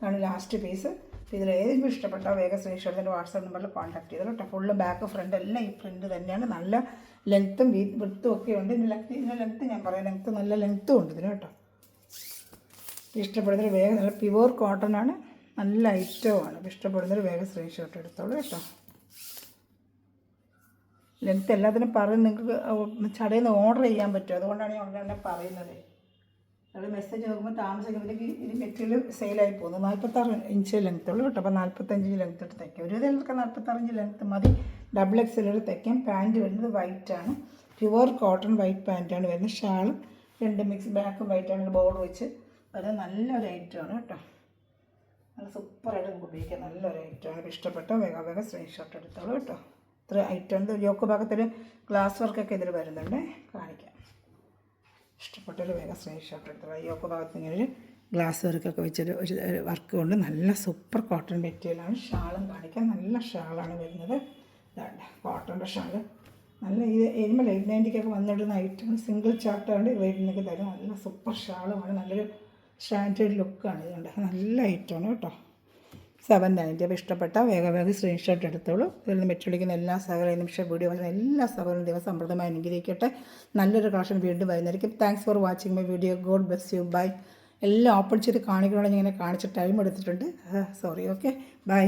ആണ് ലാസ്റ്റ് പീസ്. ഇതിൽ ഏതെങ്കിലും ഇഷ്ടപ്പെട്ട വേഗം സ്ക്രീൻഷോട്ട് എൻ്റെ വാട്സാപ്പ് നമ്പറിൽ കോൺടാക്ട് ചെയ്തോളൂ കേട്ടോ. ഫുള്ള് ബാക്ക് ഫ്രണ്ട് എല്ലാം ഈ പ്രിൻറ്റ് തന്നെയാണ്. നല്ല ലെങ്ത്തും വിഡ്ത്തും ഒക്കെ ഉണ്ട്. ഇതിൻ്റെ ലെങ്ത്ത് ഞാൻ പറയാം, ലെങ്ത്ത് നല്ല ലെങ്ത്തും ഉണ്ട് ഇതിന് കേട്ടോ. ഇഷ്ടപ്പെടുന്നൊരു വേഗം നല്ല പ്യുവർ കോട്ടൺ ആണ്, നല്ല ഐറ്റവുമാണ്. അപ്പോൾ ഇഷ്ടപ്പെടുന്നൊരു വേഗം സ്ക്രീൻഷോട്ട് എടുത്തോളൂ കേട്ടോ. ലെങ്ത്ത് എല്ലാത്തിനും പറഞ്ഞ് നിങ്ങൾക്ക് ചടയിൽ നിന്ന് ഓർഡർ ചെയ്യാൻ പറ്റും. അതുകൊണ്ടാണ് ഞാൻ ഉടനെ പറയുന്നത്. അത് മെസ്സേജ് നോക്കുമ്പോൾ താമസിക്കുമ്പോഴത്തേക്ക് ഇത് മെറ്റീരിയൽ സെയിലായി പോകുന്നു. 46 ഇഞ്ച് ലെങ്ത്തുള്ളൂ കേട്ടോ. അപ്പോൾ 45 ഇഞ്ച് ലെങ്ത്ത് ഇട്ട് തയ്ക്കാം. ഒരു ഇതിലൊക്കെ 45 ഇഞ്ച് ലെങ്ത്ത് മതി. XXL തയ്ക്കാം. പാൻറ്റ് വരുന്നത് വൈറ്റാണ്, പ്യുവർ കോട്ടൺ വൈറ്റ് പാൻറ്റാണ് വരുന്നത്. ഷാളും 2 മിക്സ് ബാക്കും വൈറ്റാണ് ബോർഡർ വെച്ച് വരുന്നത്. നല്ലൊരു ഐറ്റമാണ് കേട്ടോ. നല്ല സൂപ്പറായിട്ട് നമുക്ക് ഉപയോഗിക്കാം. നല്ലൊരു ഐറ്റമാണ്. ഇഷ്ടപ്പെട്ട വേഗം സ്ക്രീൻഷോട്ട് എടുത്തോളൂ കേട്ടോ. ഇത്ര ഐറ്റം യോക്ക് ഭാഗത്തിൽ ഗ്ലാസ് വർക്കൊക്കെ ഇതിൽ വരുന്നുണ്ട്, കാണിക്കാം. ഇഷ്ടപ്പെട്ടൊരു വേഗം സ്ക്രീൻഷോട്ട് എടുത്തോളൂ. യോക്ക് ഭാഗത്ത് ഇങ്ങനെ ഒരു ഗ്ലാസ് വർക്കൊക്കെ വെച്ചൊരു വർക്ക് കൊണ്ട് നല്ല സൂപ്പർ കോട്ടൺ മെറ്റീരിയലാണ്. ഷാളും കാണിക്കാം. നല്ല ഷാളാണ് വരുന്നത്. ഇതാണ് കോട്ടൻ്റെ ഷാള്. നല്ല ഇത് 890 വന്നിടുന്ന ഐറ്റം. സിംഗിൾ ചാർട്ടാണ് റേറ്റിനൊക്കെ തരും. നല്ല സൂപ്പർ ഷാളുമാണ്. നല്ലൊരു സ്റ്റാൻഡേർഡ് ലുക്കാണ്. ഇതുകൊണ്ട് നല്ല ഐറ്റമാണ് കേട്ടോ. 790. അപ്പോൾ ഇഷ്ടപ്പെട്ട വേഗം സ്ക്രീൻഷോട്ട് എടുത്തോളൂ. ഇതിൽ നിന്ന് മെറ്റൊളിക്കുന്ന എല്ലാ സഹകരണ നിമിഷം വീഡിയോ വരുന്ന എല്ലാ സഹകരണ ദിവസം സമൃദ്ധമായി അനുഗ്രഹിക്കട്ടെ. നല്ലൊരു കളക്ഷൻ വീണ്ടും വരുന്നതായിരിക്കും. Thanks for watching my video. God bless you. Bye. എല്ലാം ഓപ്പൺ ചെയ്ത് കാണിക്കണമെങ്കിൽ ഇങ്ങനെ കാണിച്ച് ടൈം എടുത്തിട്ടുണ്ട്. സോറി. Okay, by.